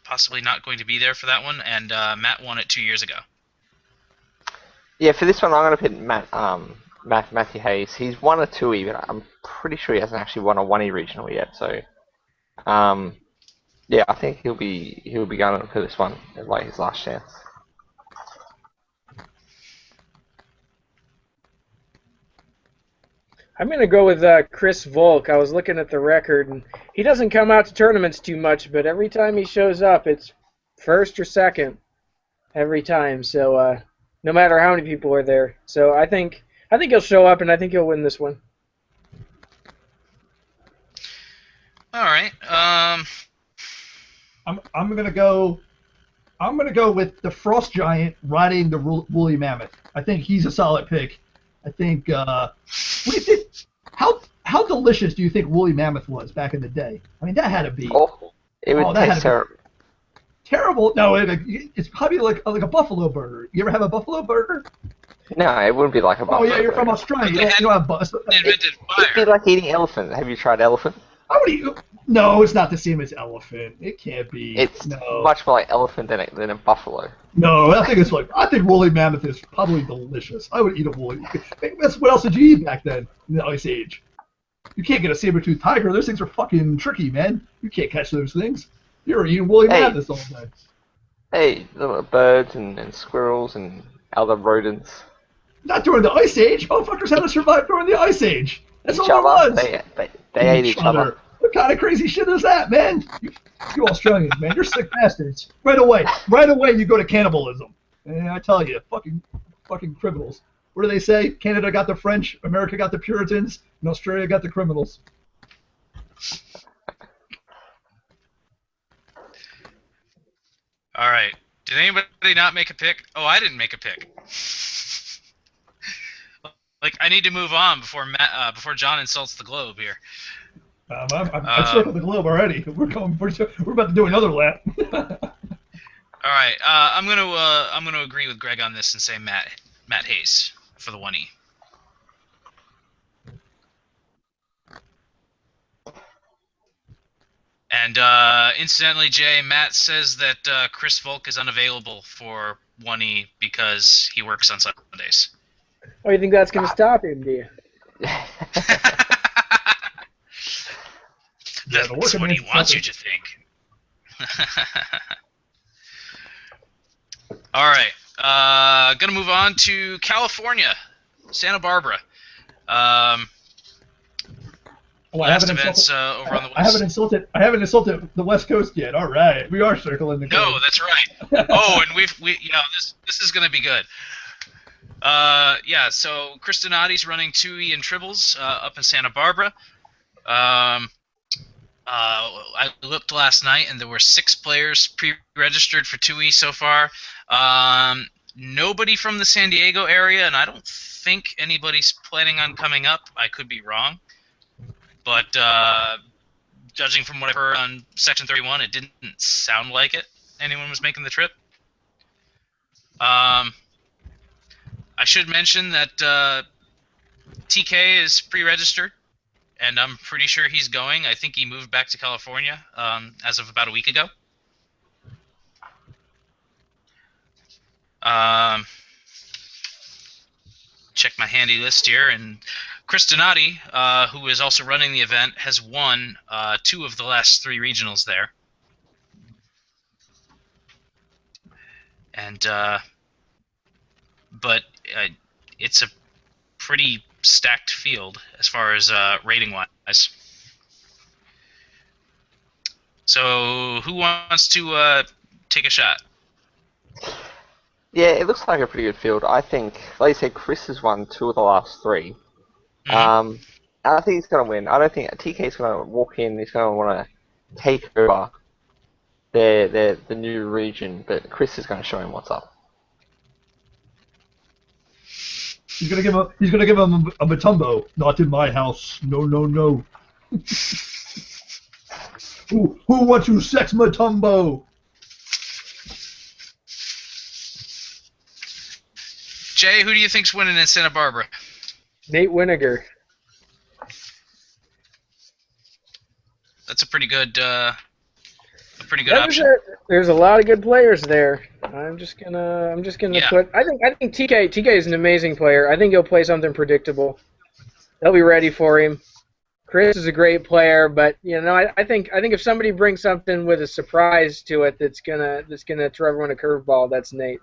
possibly not going to be there for that one. And Matt won it 2 years ago.
Yeah, for this one, I'm going to pick Matthew Hayes. He's won a 2E, but I'm pretty sure he hasn't actually won a 1E regional yet. So, yeah, I think he'll be going for this one as like his last chance.
I'm going to go with Chris Volk. I was looking at the record, and he doesn't come out to tournaments too much, but every time he shows up, it's first or second every time. So no matter how many people are there. So I think he'll show up, and I think he'll win this one.
All right.
I'm gonna go with the Frost Giant riding the Woolly Mammoth. I think he's a solid pick. I think. What do you think? How delicious do you think Woolly Mammoth was back in the day? I mean, that had to be
Awful. It would taste terrible.
terrible. No, it's probably like a buffalo burger. You ever have a buffalo burger?
No, it wouldn't be like a buffalo.
Oh yeah, you're from Australia. You don't have
They invented fire.
It'd be like eating elephant. Have you tried elephant?
I would eat. No, it's not the same as elephant. It can't be.
It's
no.
much more like elephant than a buffalo.
No, I think woolly mammoth is probably delicious. I would eat a woolly. What else did you eat back then in the Ice Age? You can't get a saber-toothed tiger. Those things are fucking tricky, man. You can't catch those things. You're eating woolly mammoths all day.
Hey, little birds and squirrels and other rodents.
Not during the Ice Age. Motherfuckers had to survive during the Ice Age. That's
Each
all
other.
there was.
They ate each other.
What kind of crazy shit is that, man? You Australians, man, you're sick bastards. Right away, you go to cannibalism. And I tell you, fucking criminals. What do they say? Canada got the French, America got the Puritans, and Australia got the criminals.
All right. Did anybody not make a pick? Oh, I didn't make a pick. Like, I need to move on before John insults the globe here.
I've circled the globe already. We're about to do another lap.
All right. I'm gonna agree with Greg on this and say Matt Hayes for the 1E. And incidentally, Jay, Matt says that Chris Volk is unavailable for 1E because he works on Sundays.
Oh, you think that's going to stop him, do you?
That's what he wants you to think. All right. Gonna move on to California, Santa Barbara. Last events over on the west.
I haven't insulted the West Coast yet. All right, we are circling the globe.
No, that's right. Oh, and this is gonna be good. Yeah. So Chris Donati's running 2E and triples up in Santa Barbara. I looked last night, and there were 6 players pre-registered for 2E so far. Nobody from the San Diego area, and I don't think anybody's planning on coming up. I could be wrong. but judging from what I've heard on Section 31, it didn't sound like it. Anyone was making the trip. I should mention that TK is pre-registered, and I'm pretty sure he's going. I think he moved back to California as of about a week ago. Check my handy list here, and Chris Donati, who is also running the event, has won 2 of the last 3 regionals there. And but it's a pretty stacked field as far as rating-wise. So who wants to take a shot?
Yeah, it looks like a pretty good field. I think, like you said, Chris has won 2 of the last 3. And I think he's going to win. I don't think TK's going to walk in. He's going to want to take over the new region, but Chris is going to show him what's up.
He's gonna give him a Matumbo. Not in my house. No, no, no. Who wants to sex Matumbo?
Jay, who do you think's winning in Santa Barbara?
Nate Winiger.
That's a pretty good option.
There's a lot of good players there. I'm just gonna put. I think TK is an amazing player. I think he'll play something predictable. They'll be ready for him. Chris is a great player, but I think if somebody brings something with a surprise to it that's gonna throw everyone a curveball, that's Nate.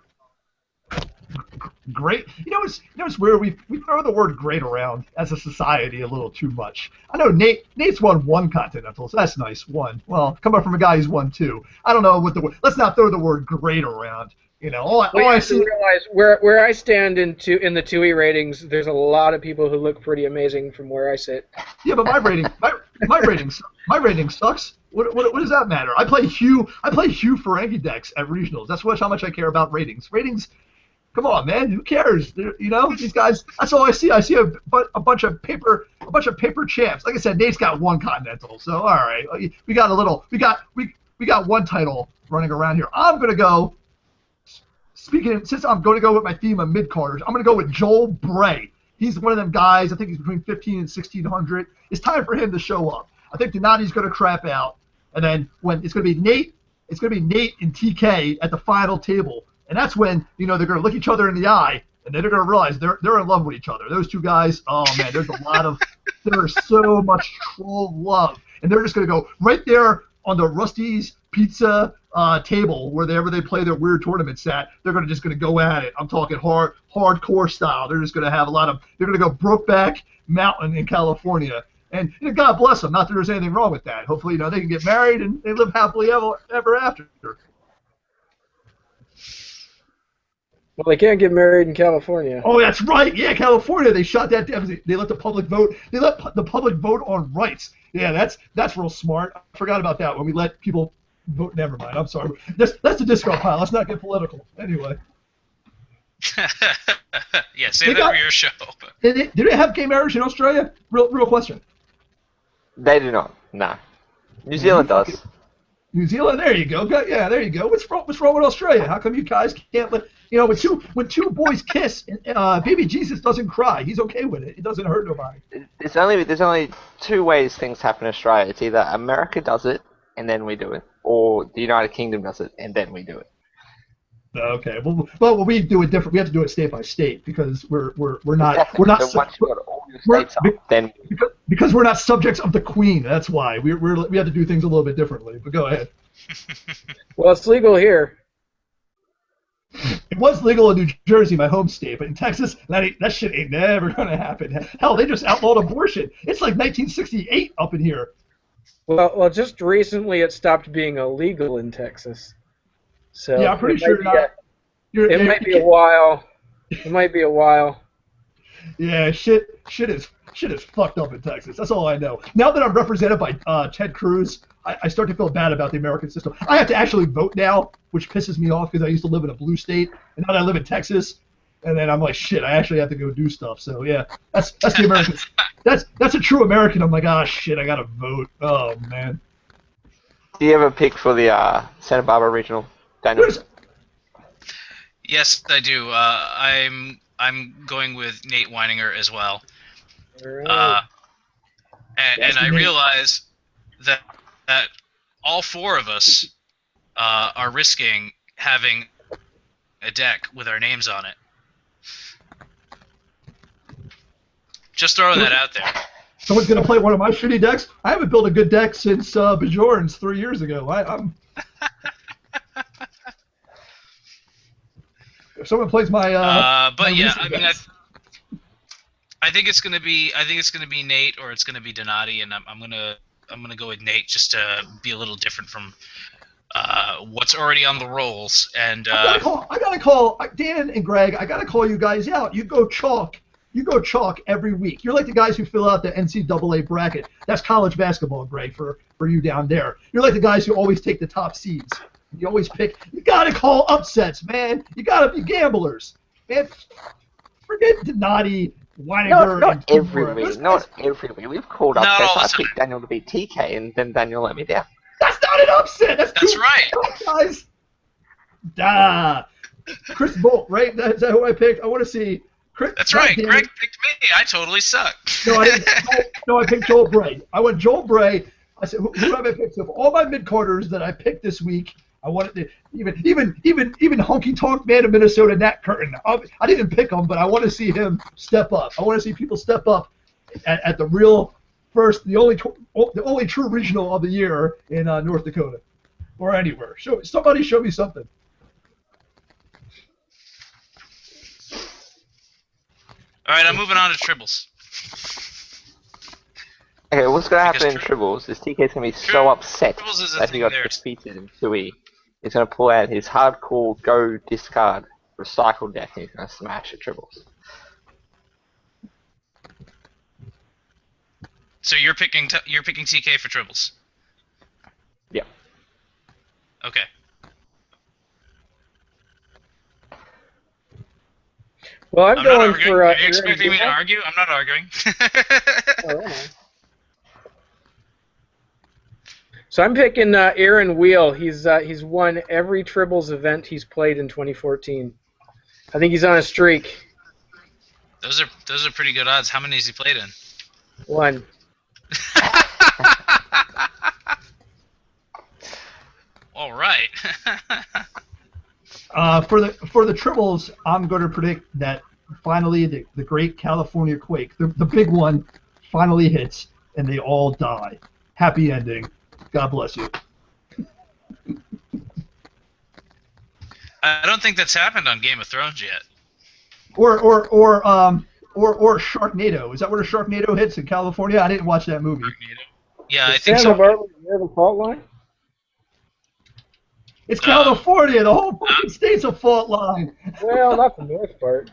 Great. It's weird. We throw the word "great" around as a society a little too much. I know Nate's won 1 Continental, so that's nice. 1. Well, coming from a guy who's won 2. I don't know what the word. Let's not throw the word "great" around. All I see.
Realize where I stand in the 2E ratings. There's a lot of people who look pretty amazing from where I sit.
Yeah, but my rating sucks. What does that matter? I play Hugh Ferengi decks at regionals. That's how much I care about ratings. Ratings. Come on, man. Who cares? These guys. That's all I see. I see a bunch of paper champs. Like I said, Nate's got 1 Continental. So all right, we got 1 title running around here. I'm gonna go. Since I'm going to go with my theme of mid-carders, I'm going to go with Joel Bray. He's one of them guys. I think he's between 15 and 1600. It's time for him to show up. I think Donati's going to crap out, and then when it's going to be Nate and TK at the final table. And that's when, they're going to look each other in the eye, and then they're going to realize they're in love with each other. Those 2 guys, oh, man, there's so much troll love. And they're just going to go right there on the Rusty's Pizza table, wherever they play their weird tournaments at. They're just going to go at it. I'm talking hardcore style. They're just going to have they're going to go Brokeback Mountain in California. And God bless them. Not that there's anything wrong with that. Hopefully, they can get married and they live happily ever after.
Well, they can't get married in California.
Oh, that's right. Yeah, California. They shot that down. They let the public vote. They let the public vote on rights. Yeah, that's real smart. I forgot about that when we let people vote. Never mind. I'm sorry. That's the disco pile. Let's not get political. Anyway.
Yeah, save that for your show.
Do they have gay marriage in Australia? Real question.
They do not. No. New Zealand does.
New Zealand, there you go. Yeah, there you go. What's wrong with Australia? How come you guys can't let when two boys kiss, baby Jesus doesn't cry. He's okay with it. It doesn't hurt nobody.
There's only 2 ways things happen in Australia. It's either America does it and then we do it, or the United Kingdom does it and then we do it.
Okay. Well, we do it different. We have to do it state by state because we're not because we're not subjects of the Queen. That's why we have to do things a little bit differently. But go ahead.
Well, it's legal here.
It was legal in New Jersey, my home state, but in Texas, that shit ain't never gonna happen. Hell, they just outlawed abortion. It's like 1968 up in here.
Well, just recently it stopped being illegal in Texas. So
yeah, I'm pretty sure not.
It might be a while. It might be a while.
Yeah, shit is fucked up in Texas. That's all I know. Now that I'm represented by Ted Cruz, I start to feel bad about the American system. I have to actually vote now, which pisses me off because I used to live in a blue state, and now that I live in Texas, and then I'm like, shit, I actually have to go do stuff. So yeah, that's the American. That's a true American. I'm like, ah, shit, I gotta vote. Oh man.
Do you ever pick for the Santa Barbara Regional, Daniel?
Yes, I do. I'm going with Nate Weininger as well.
All right.
And I realize that all four of us are risking having a deck with our names on it. Just throwing that out there.
Someone's gonna play one of my shitty decks. I haven't built a good deck since Bjorn's 3 years ago. I'm. If someone plays my.
But
my
yeah,
recent
I mean,
decks-
I think it's gonna be Nate or it's gonna be Donati, and I'm gonna go with Nate just to be a little different from what's already on the rolls. And
I gotta call Dan and Greg. I gotta call you guys out. You go chalk. You go chalk every week. You're like the guys who fill out the NCAA bracket. That's college basketball, Greg, for you down there. You're like the guys who always take the top seeds. You always pick. You gotta call upsets, man. You gotta be gamblers, man. Forget Donati, Weininger.
Not
and
every
Kimura.
week. Not every week. We've called
Not
upsets.
all the
I
time.
picked Daniel to beat TK, and then Daniel let me down.
That's not an upset. That's two
right.
guys. Da. Chris Bolt, right? Is that who I picked? I want to see. Chris,
That's right.
damn
Greg
it.
picked me. I totally suck.
No, I didn't. No, I picked Joel Bray. I went Joel Bray. I said, who have I picked? So of all my mid-carders that I picked this week, I wanted to even honky tonk man of Minnesota, Nat Curtin. I didn't pick him, but I want to see him step up. I want to see people step up at the real first, the only true regional of the year in North Dakota or anywhere. Somebody show me something.
All right, I'm moving on to triples.
Okay, what's going to happen in
Because
Tribbles is TK's going to be so upset
Tribbles is a
that he
thing
got
there.
defeated in 2E. He's going to pull out his hardcore go discard recycle deck and he's going to smash at Tribbles.
So you're picking TK for triples.
Yep.
Okay.
Well, I'm
I'm not
going
arguing.
for.
Are you expecting me to argue? I'm not arguing.
So I'm picking Aaron Wheel. He's won every Tribbles event he's played in 2014. I think he's on a streak.
Those are pretty good odds. How many has he played in?
One.
All right.
For the triples, I'm going to predict that finally the great California quake, the big one, finally hits and they all die. Happy ending. God bless you.
I don't think that's happened on Game of Thrones yet.
Or Sharknado. Is that where the Sharknado hits in California? I didn't watch that movie.
Yeah, I
Is
think
Santa
so.
Barbara near the fault line?
It's California. The whole fucking state's a fault line.
Well, not the north part.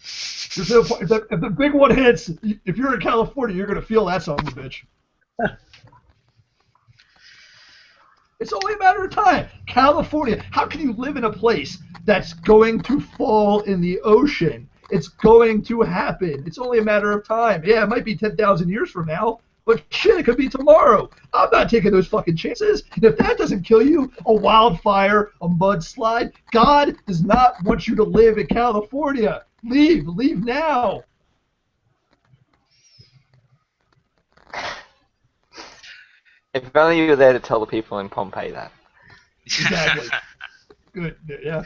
If the big one hits, if you're in California, you're going to feel that son of a bitch. It's only a matter of time. California, how can you live in a place that's going to fall in the ocean? It's going to happen. It's only a matter of time. Yeah, it might be 10,000 years from now, but shit, it could be tomorrow. I'm not taking those fucking chances. And if that doesn't kill you, a wildfire, a mudslide, God does not want you to live in California. Leave now.
If only you were there to tell the people in Pompeii that.
Exactly. Good, yeah.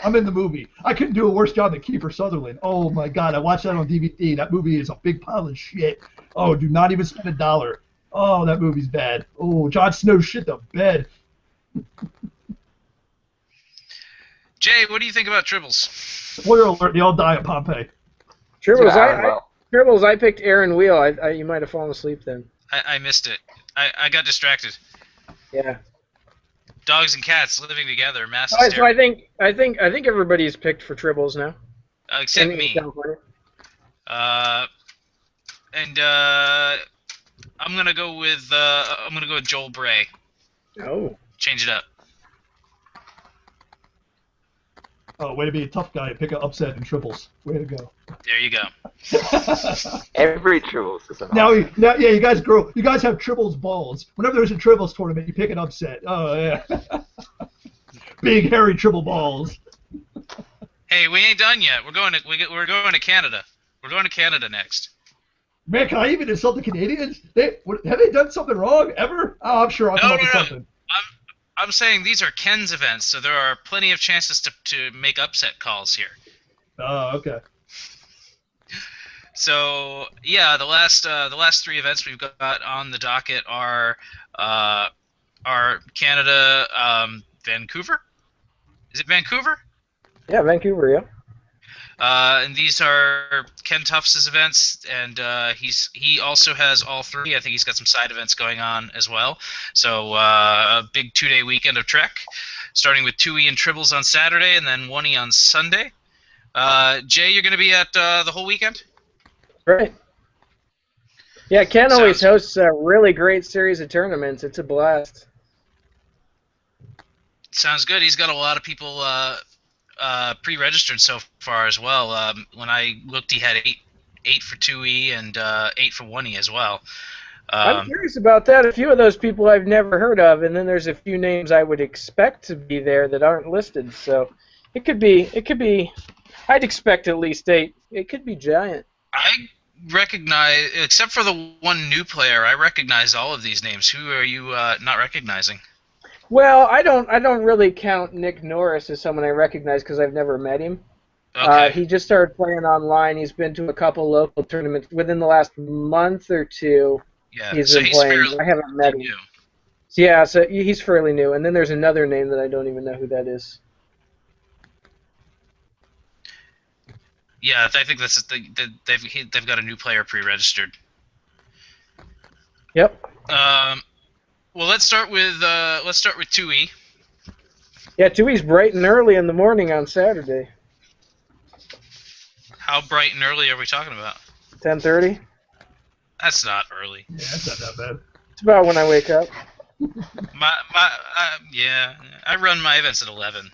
I'm in the movie. I couldn't do a worse job than Kiefer Sutherland. Oh my God, I watched that on DVD. That movie is a big pile of shit. Oh, do not even spend $1. Oh, that movie's bad. Oh, Jon Snow shit the bed.
Jay, what do you think about triples?
Spoiler alert, they all die at Pompeii.
Tribbles, I picked Aaron Wheel. You might have fallen asleep then.
I missed it. I got distracted.
Yeah.
Dogs and cats living together, mass
So
hysteria.
I think everybody's picked for Tribbles now.
Except
In
me.
California.
I'm gonna go with Joel Bray.
Oh.
Change it up.
Oh, way to be a tough guy and pick an upset in triples. Way to go.
There you go.
Every triples is an
Now,
upset.
yeah, you guys grow. You guys have triples balls. Whenever there's a triples tournament, you pick an upset. Oh yeah, big hairy triple balls.
Hey, we ain't done yet. We're going to Canada. We're going to Canada next.
Man, can I even insult the Canadians? Have they done something wrong ever? Oh, I'm sure I'll come
No,
up
no,
with
no.
something.
I'm saying these are Ken's events, so there are plenty of chances to make upset calls here.
Oh, okay.
So yeah, the last 3 events we've got on the docket are Canada, Vancouver. Is it Vancouver?
Yeah, Vancouver, yeah.
And these are Ken Tufts' events, and he also has all 3. I think he's got some side events going on as well. So a big 2-day weekend of Trek, starting with 2E and Tribbles on Saturday, and then 1E on Sunday. Jay, you're going to be at the whole weekend?
Right. Yeah, Ken always
Sounds-
hosts a really great series of tournaments. It's a blast.
Sounds good. He's got a lot of people pre-registered so far as well. When I looked, he had eight for 2E and 8 for 1E as well.
I'm curious about that. A few of those people I've never heard of, and then there's a few names I would expect to be there that aren't listed. So it could be. I'd expect at least 8. It could be giant.
I recognize, except for the one new player, I recognize all of these names. Who are you not recognizing?
Well, I don't really count Nick Norris as someone I recognize because I've never met him.
Okay.
He just started playing online. He's been to a couple local tournaments within the last month or 2.
Yeah.
He's
So
been
he's
playing.
fairly
I haven't met him.
new.
Yeah, so he's fairly new. And then there's another name that I don't even know who that is.
Yeah, I think they've got a new player pre-registered.
Yep.
Well, let's start with 2E.
Yeah, 2E's bright and early in the morning on Saturday.
How bright and early are we talking about?
10:30.
That's not early.
Yeah, that's not that bad.
It's about when I wake up.
Yeah, I run my events at 11.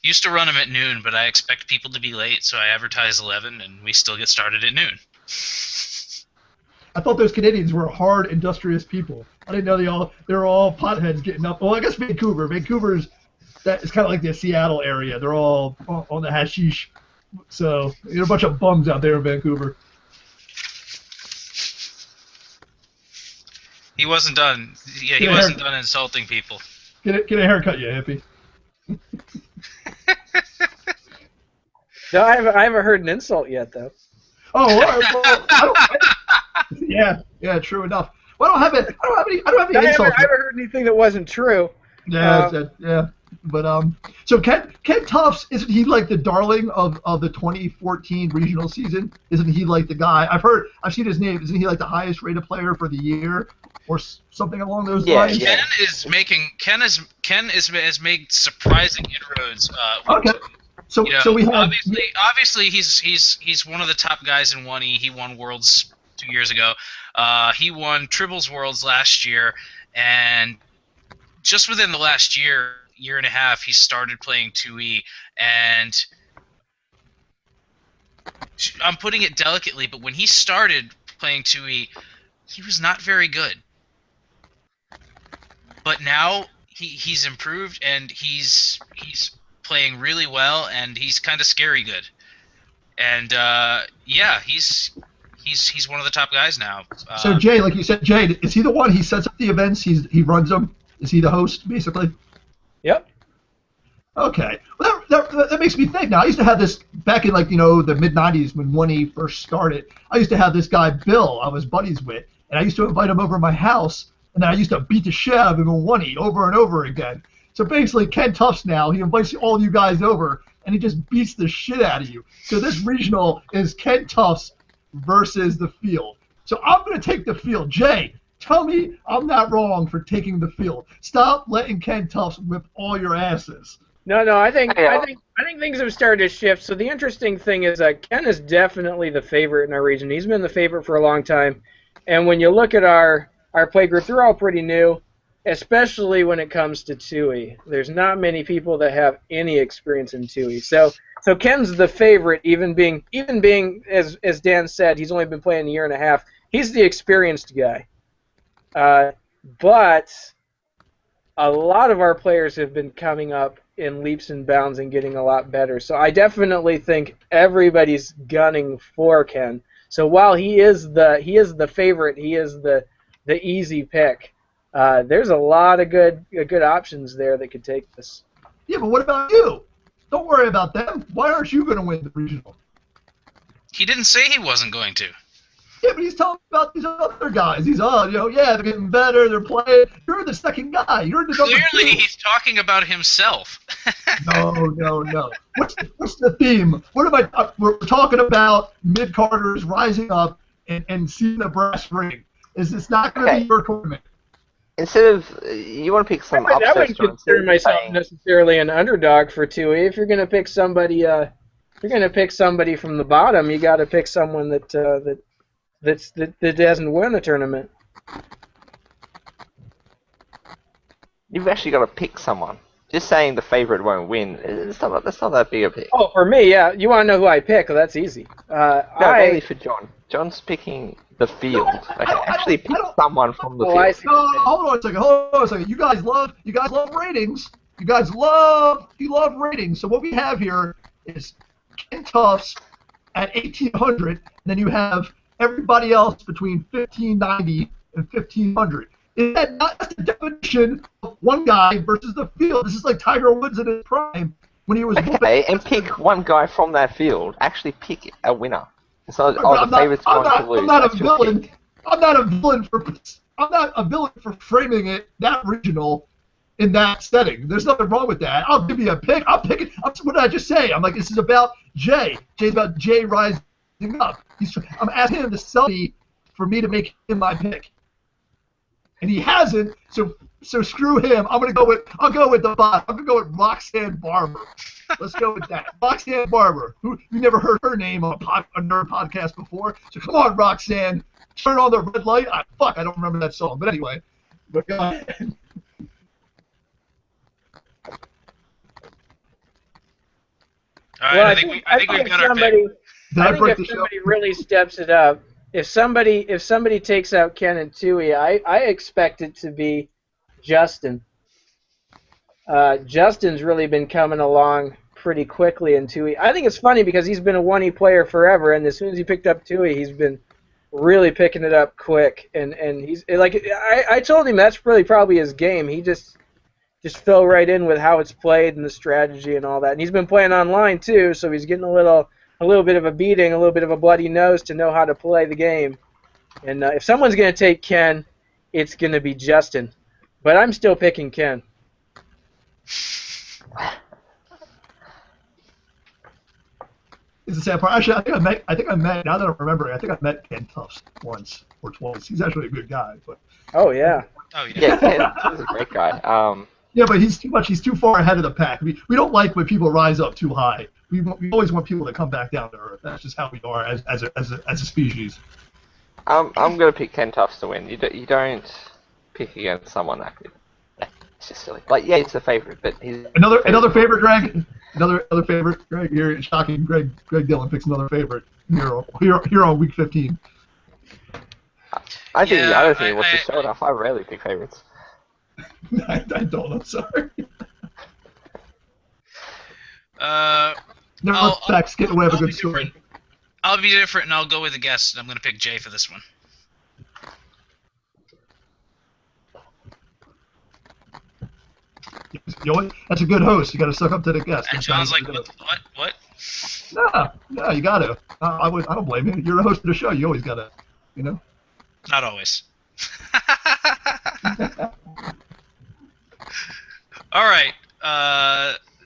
Used to run them at noon, but I expect people to be late, so I advertise 11, and we still get started at noon.
I thought those Canadians were hard, industrious people. I didn't know they were all potheads getting up. Well, I guess Vancouver's that is kind of like the Seattle area. They're all on the hashish. So you're a bunch of bums out there in Vancouver.
He wasn't done. Yeah, he
Yeah.
wasn't done insulting people.
Get a haircut, you hippie.
No, I haven't heard an insult yet, though.
Oh, all right, well, yeah, true enough. Well, I don't have any
I
insults.
haven't heard anything that wasn't true.
Yeah. But so Ken Tufts, isn't he like the darling of the 2014 regional season? Isn't he like the guy? I've seen his name. Isn't he like the highest rated player for the year, or something along those lines?
Yeah.
Ken has made surprising inroads.
Okay. So
You know,
so we have
obviously he's one of the top guys in 1E. He won Worlds 2 years ago. He won Tribbles Worlds last year, and just within the last year and a half, he started playing 2E. And I'm putting it delicately, but when he started playing 2E, he was not very good. But now he's improved, and he's playing really well, and he's kind of scary good. And yeah, he's one of the top guys now.
so Jay, like you said, Jay, is he the one? He sets up the events. He runs them. Is he the host basically?
Yep.
Okay. Well, that makes me think now. I used to have this back in the mid '90s when 1E first started. I used to have this guy Bill I was buddies with, and I used to invite him over to my house, and then I used to beat the shit out of him in 1E over and over again. So basically, Ken Tufts now, he invites all you guys over, and he just beats the shit out of you. So this regional is Ken Tufts versus the field. So I'm going to take the field. Jay, tell me I'm not wrong for taking the field. Stop letting Ken Tufts whip all your asses.
No, I think
Yeah.
I think things have started to shift. So the interesting thing is that Ken is definitely the favorite in our region. He's been the favorite for a long time. And when you look at our play group, they're all pretty new. especially when it comes to Tui. There's not many people that have any experience in Tui. So Ken's the favorite, even being as Dan said, he's only been playing a year and a half. He's the experienced guy. But a lot of our players have been coming up in leaps and bounds and getting a lot better. So I definitely think everybody's gunning for Ken. So while he is the favorite, he is the easy pick. There's a lot of good options there that could take this.
Yeah, but what about you? Don't worry about them. Why aren't you going to win the regional?
He didn't say he wasn't going to.
Yeah, but he's talking about these other guys. He's, they're getting better, they're playing. You're the second guy. You're the number
Clearly,
2.
he's talking about himself.
No. What's the theme? What am I? We're talking about mid-carders rising up and seeing the brass ring. Is this not going to be your tournament?
Instead of you want to pick some
I
upsets,
wouldn't consider myself necessarily an underdog for Tui. If you're going to pick somebody, from the bottom, you got to pick someone that doesn't win the tournament.
You've actually got to pick someone. Just saying the favorite won't win, that's not that big a pick.
Oh, for me, yeah. You want to know who I pick? Well, that's easy.
No, mainly for John. John's picking the field. Actually pick someone from the field.
I see.
No, hold on a second. You guys love ratings. You love ratings. So what we have here is Ken Tufts at 1,800, and then you have everybody else between 1,590 and 1,500. Is that not the definition of one guy versus the field? This is like Tiger Woods in his prime when he was.
Okay, and pick one guy from that field. Actually pick a winner. It's not the favorite's going to lose.
I'm not a villain. I'm not a villain for framing it that regional in that setting. There's nothing wrong with that. I'll give you a pick. I'll pick it. What did I just say? I'm like, this is about Jay. Jay's about Jay rising up. I'm asking him to sell me for me to make him my pick, and he hasn't. So screw him. I'll go with the bot. I'm gonna go with Roxanne Barber. Let's go with that. Roxanne Barber. Who you never heard her name on a nerd podcast before. So come on, Roxanne. Turn on the red light. I don't remember that song. But anyway. But go ahead.
All right, I think we've got our pick.
I think if somebody really steps it up, if somebody takes out Ken and Tui, I expect it to be Justin. Justin's really been coming along pretty quickly in Tui. I think it's funny because he's been a 1E player forever, and as soon as he picked up Tui, he's been really picking it up quick. And he's like, I told him that's really probably his game. He just fell right in with how it's played and the strategy and all that. And he's been playing online too, so he's getting a little bit of a beating, a little bit of a bloody nose to know how to play the game. And if someone's going to take Ken, it's going to be Justin. But I'm still picking Ken.
It's the sad part. Actually, I think I met. Now that I'm remembering, I think I met Ken Tufts once or twice. He's actually a good guy, but.
Oh yeah.
Oh yeah.
Yeah, Ken's a great guy.
Yeah, but he's too much. He's too far ahead of the pack. We don't like when people rise up too high. We always want people to come back down to earth. That's just how we are as a species.
I'm gonna pick Ken Tufts to win. You don't pick against someone that good. It's just silly. Like, yeah, he's the favorite, but he's
another favorite, Greg. Another favorite, Greg. Here, it's shocking. Greg Dillon picks another favorite here on week 15.
I don't think he wants to show enough. I rarely pick favorites.
I don't. I'm sorry. Never let facts get in the way of a good story.
I'll be different, and I'll go with a guess. I'm going to pick Jay for this one.
You know what? That's a good host. You got to suck up to the guest.
And John's like, what?
No, you got to. I don't blame you. You're a host of the show. You always got to,
Not always. All right.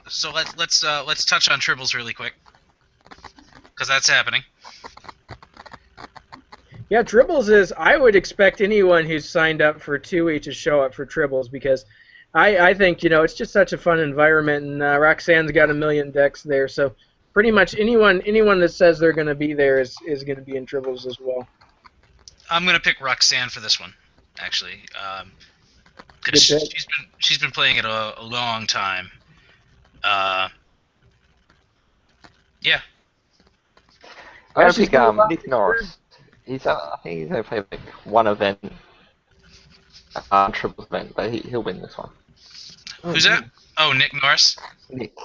So let's touch on triples really quick, because that's happening.
Yeah, triples is. I would expect anyone who's signed up for 2E to show up for triples because I think it's just such a fun environment, and Roxanne's got a million decks there, so pretty much anyone that says they're going to be there is going to be in triples as well.
I'm going to pick Roxanne for this one, actually. because
Good pick.
she's been playing it a long time. Yeah.
I'm gonna
She's
pick
got a lot
Nick
of
Norris. I think he's only played like one event, triple event, but he'll win this one.
Oh,
Who's that?
man.
Oh, Nick Norris.
Nick.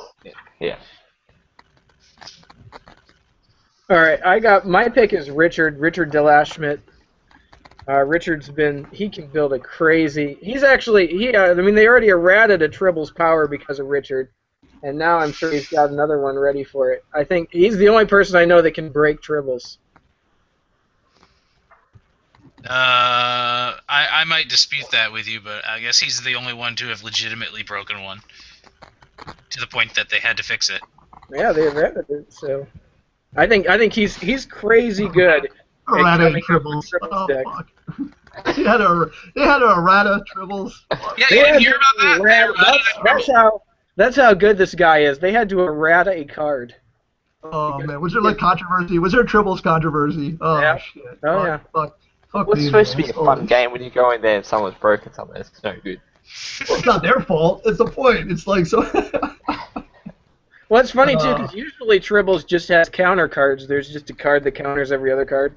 Yeah.
All right, I got my pick is Richard Delashmit. He can build a crazy. He's actually I mean they already errated a Tribble's power because of Richard, and now I'm sure he's got another one ready for it. I think he's the only person I know that can break Tribbles.
I might dispute that with you, but I guess he's the only one to have legitimately broken one to the point that they had to fix it.
Yeah, they errated it, so I think he's crazy good at
Errata and
coming up with
Tribbles.
Tribbles
Oh
decks.
fuck. They had a errata Tribbles.
Yeah,
They
you didn't
had
hear
to
about that?
that's how good this guy is. They had to errata a card.
Oh man, was there like controversy? Was there Tribbles controversy? Oh
Yeah.
shit.
Oh yeah.
Fuck
Well, it's
me,
supposed to
man.
be a fun game when you go in there and someone's broken something. It's no good.
Well, it's not their fault. It's the point. It's like so.
Well, it's funny too because usually Tribbles just has counter cards. There's just a card that counters every other card.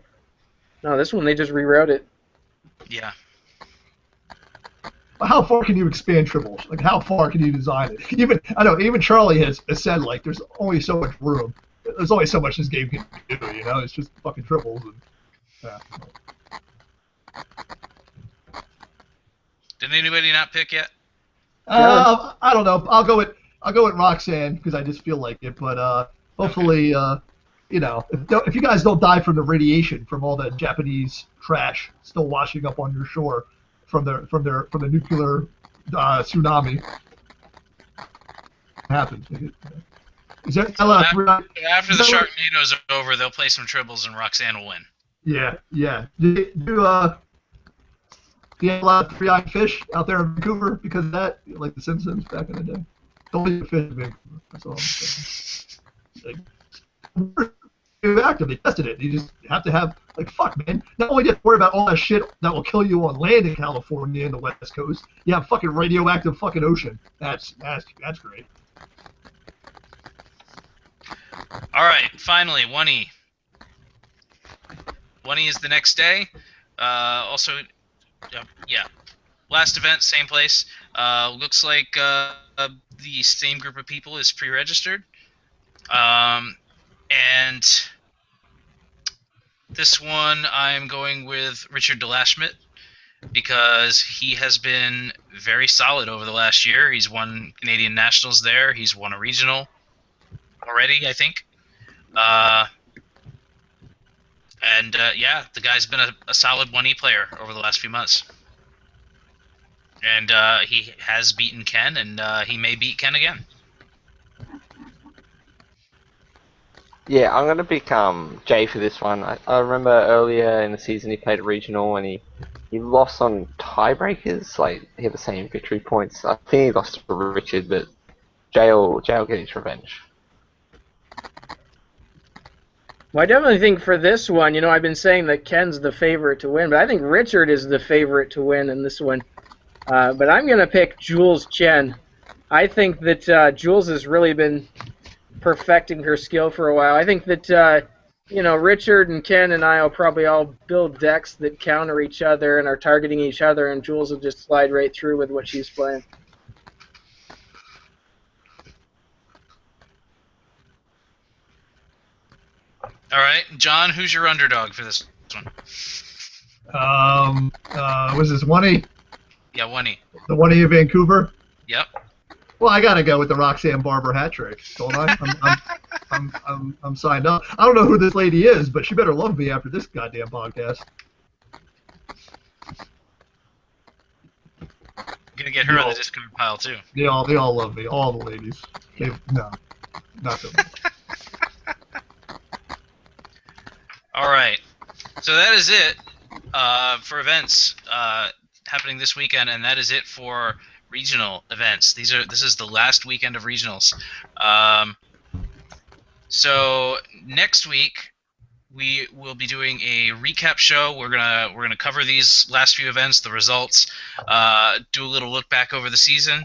No, this one they just rewrote it.
Yeah.
How far can you expand Tribbles? Like how far can you design it? Even Charlie has said like there's only so much room. There's only so much this game can do. You know, it's just fucking Tribbles. And, yeah.
Did anybody not pick yet?
I don't know. I'll go with Roxanne because I just feel like it. But hopefully, if you guys don't die from the radiation from all the Japanese trash still washing up on your shore from the nuclear tsunami, happens. Is there
After the Sharknado's over, they'll play some Tribbles and Roxanne will win.
Yeah. Do you have a lot of three-eyed fish out there in Vancouver because of that? Like the Simpsons back in the day? Don't eat fish in Vancouver. That's all I'm saying. Like, active. They tested it. You just have to have, like, fuck, man. Not only do you have to worry about all that shit that will kill you on land in California and the West Coast, you have fucking radioactive fucking ocean. That's great.
All right, finally, 1E. 1E is the next day. Also, yeah. Last event, same place. Looks like the same group of people is pre-registered. And this one I'm going with Richard Delashmit because he has been very solid over the last year. He's won Canadian Nationals there. He's won a regional already, I think. Yeah, the guy's been a solid 1E player over the last few months. And he has beaten Ken, and he may beat Ken again.
Yeah, I'm gonna pick Jay for this one. I remember earlier in the season he played a regional and he lost on tiebreakers. Like he had the same victory points. I think he lost to Richard, but Jay will get his revenge.
Well, I definitely think for this one, I've been saying that Ken's the favorite to win, but I think Richard is the favorite to win in this one. But I'm going to pick Jules Chen. I think that Jules has really been perfecting her skill for a while. I think that, Richard and Ken and I will probably all build decks that counter each other and are targeting each other, and Jules will just slide right through with what she's playing.
All right, John, who's your underdog for this one?
Was this 1E?
Yeah, 1E.
The 1E of Vancouver?
Yep.
Well, I gotta go with the Roxanne Barber hat trick, don't I? I'm signed up. I don't know who this lady is, but she better love me after this goddamn podcast.
Gonna get her on the Discord pile too.
They all love me. All the ladies. No, not so much.
All right, so that is it for events happening this weekend, and that is it for regional events. This is the last weekend of regionals. So next week we will be doing a recap show. We're gonna cover these last few events, the results, do a little look back over the season,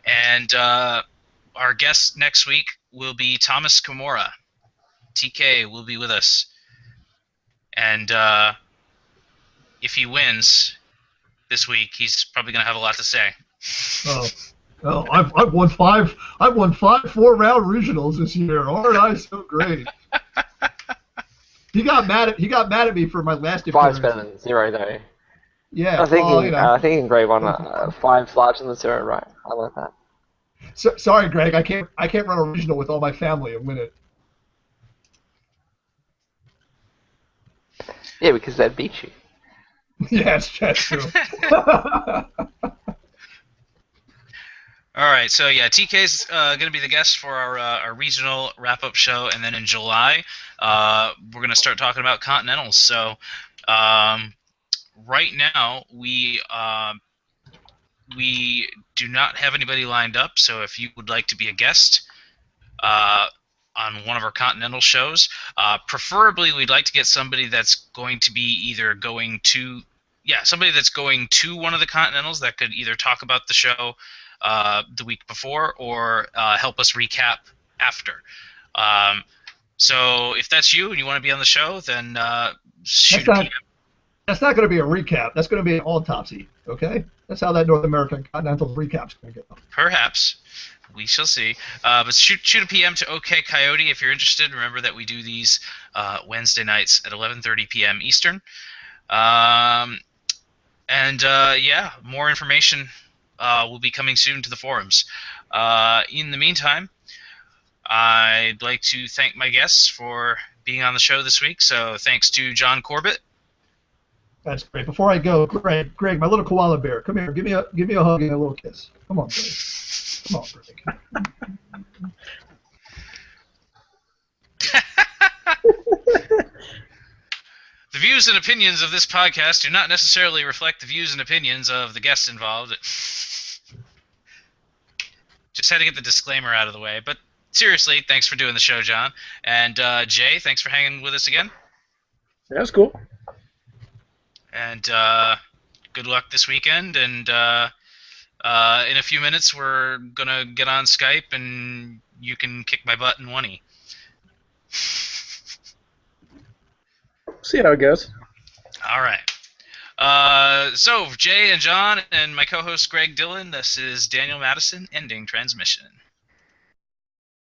and our guest next week will be Thomas Kimura. TK will be with us, and if he wins this week, he's probably gonna have a lot to say.
Oh, oh, I've won five. I've won 4-round regionals this year. Aren't I so great? He got mad at me for my last
Five's
appearance.
better than 0, though.
Yeah,
I think
well, you know.
I think in grade 1, 5's larger than 0, right? I like that.
Sorry, Greg. I can't run a regional with all my family and win it.
Yeah, because they'd beat you.
Yes, that's true.
All right, so yeah, TK's going to be the guest for our regional wrap-up show, and then in July, we're going to start talking about continentals. So right now, we do not have anybody lined up. So if you would like to be a guest on one of our continental shows, preferably we'd like to get somebody that's going to be either going to somebody that's going to one of the continentals that could either talk about the show the week before or help us recap after. So if that's you and you want to be on the show, then shoot a PM.
That's not going to be a recap. That's going to be an autopsy. Okay, that's how that North American Continental recap's going to go.
Perhaps. We shall see. But shoot a PM to OK Coyote if you're interested. Remember that we do these Wednesday nights at 11:30 p.m. Eastern. More information will be coming soon to the forums. In the meantime, I'd like to thank my guests for being on the show this week. So thanks to John Corbett.
That's great. Before I go, Greg, my little koala bear, come here. Give me a hug and a little kiss. Come on, Greg. Come on, Greg.
The views and opinions of this podcast do not necessarily reflect the views and opinions of the guests involved. Just had to get the disclaimer out of the way. But seriously, thanks for doing the show, John. And Jay, thanks for hanging with us again.
That was cool.
And good luck this weekend. And in a few minutes, we're going to get on Skype, and you can kick my butt in 1E.
See how it goes.
All right. So, Jay and John and my co-host Greg Dillon, this is Daniel Madison ending transmission.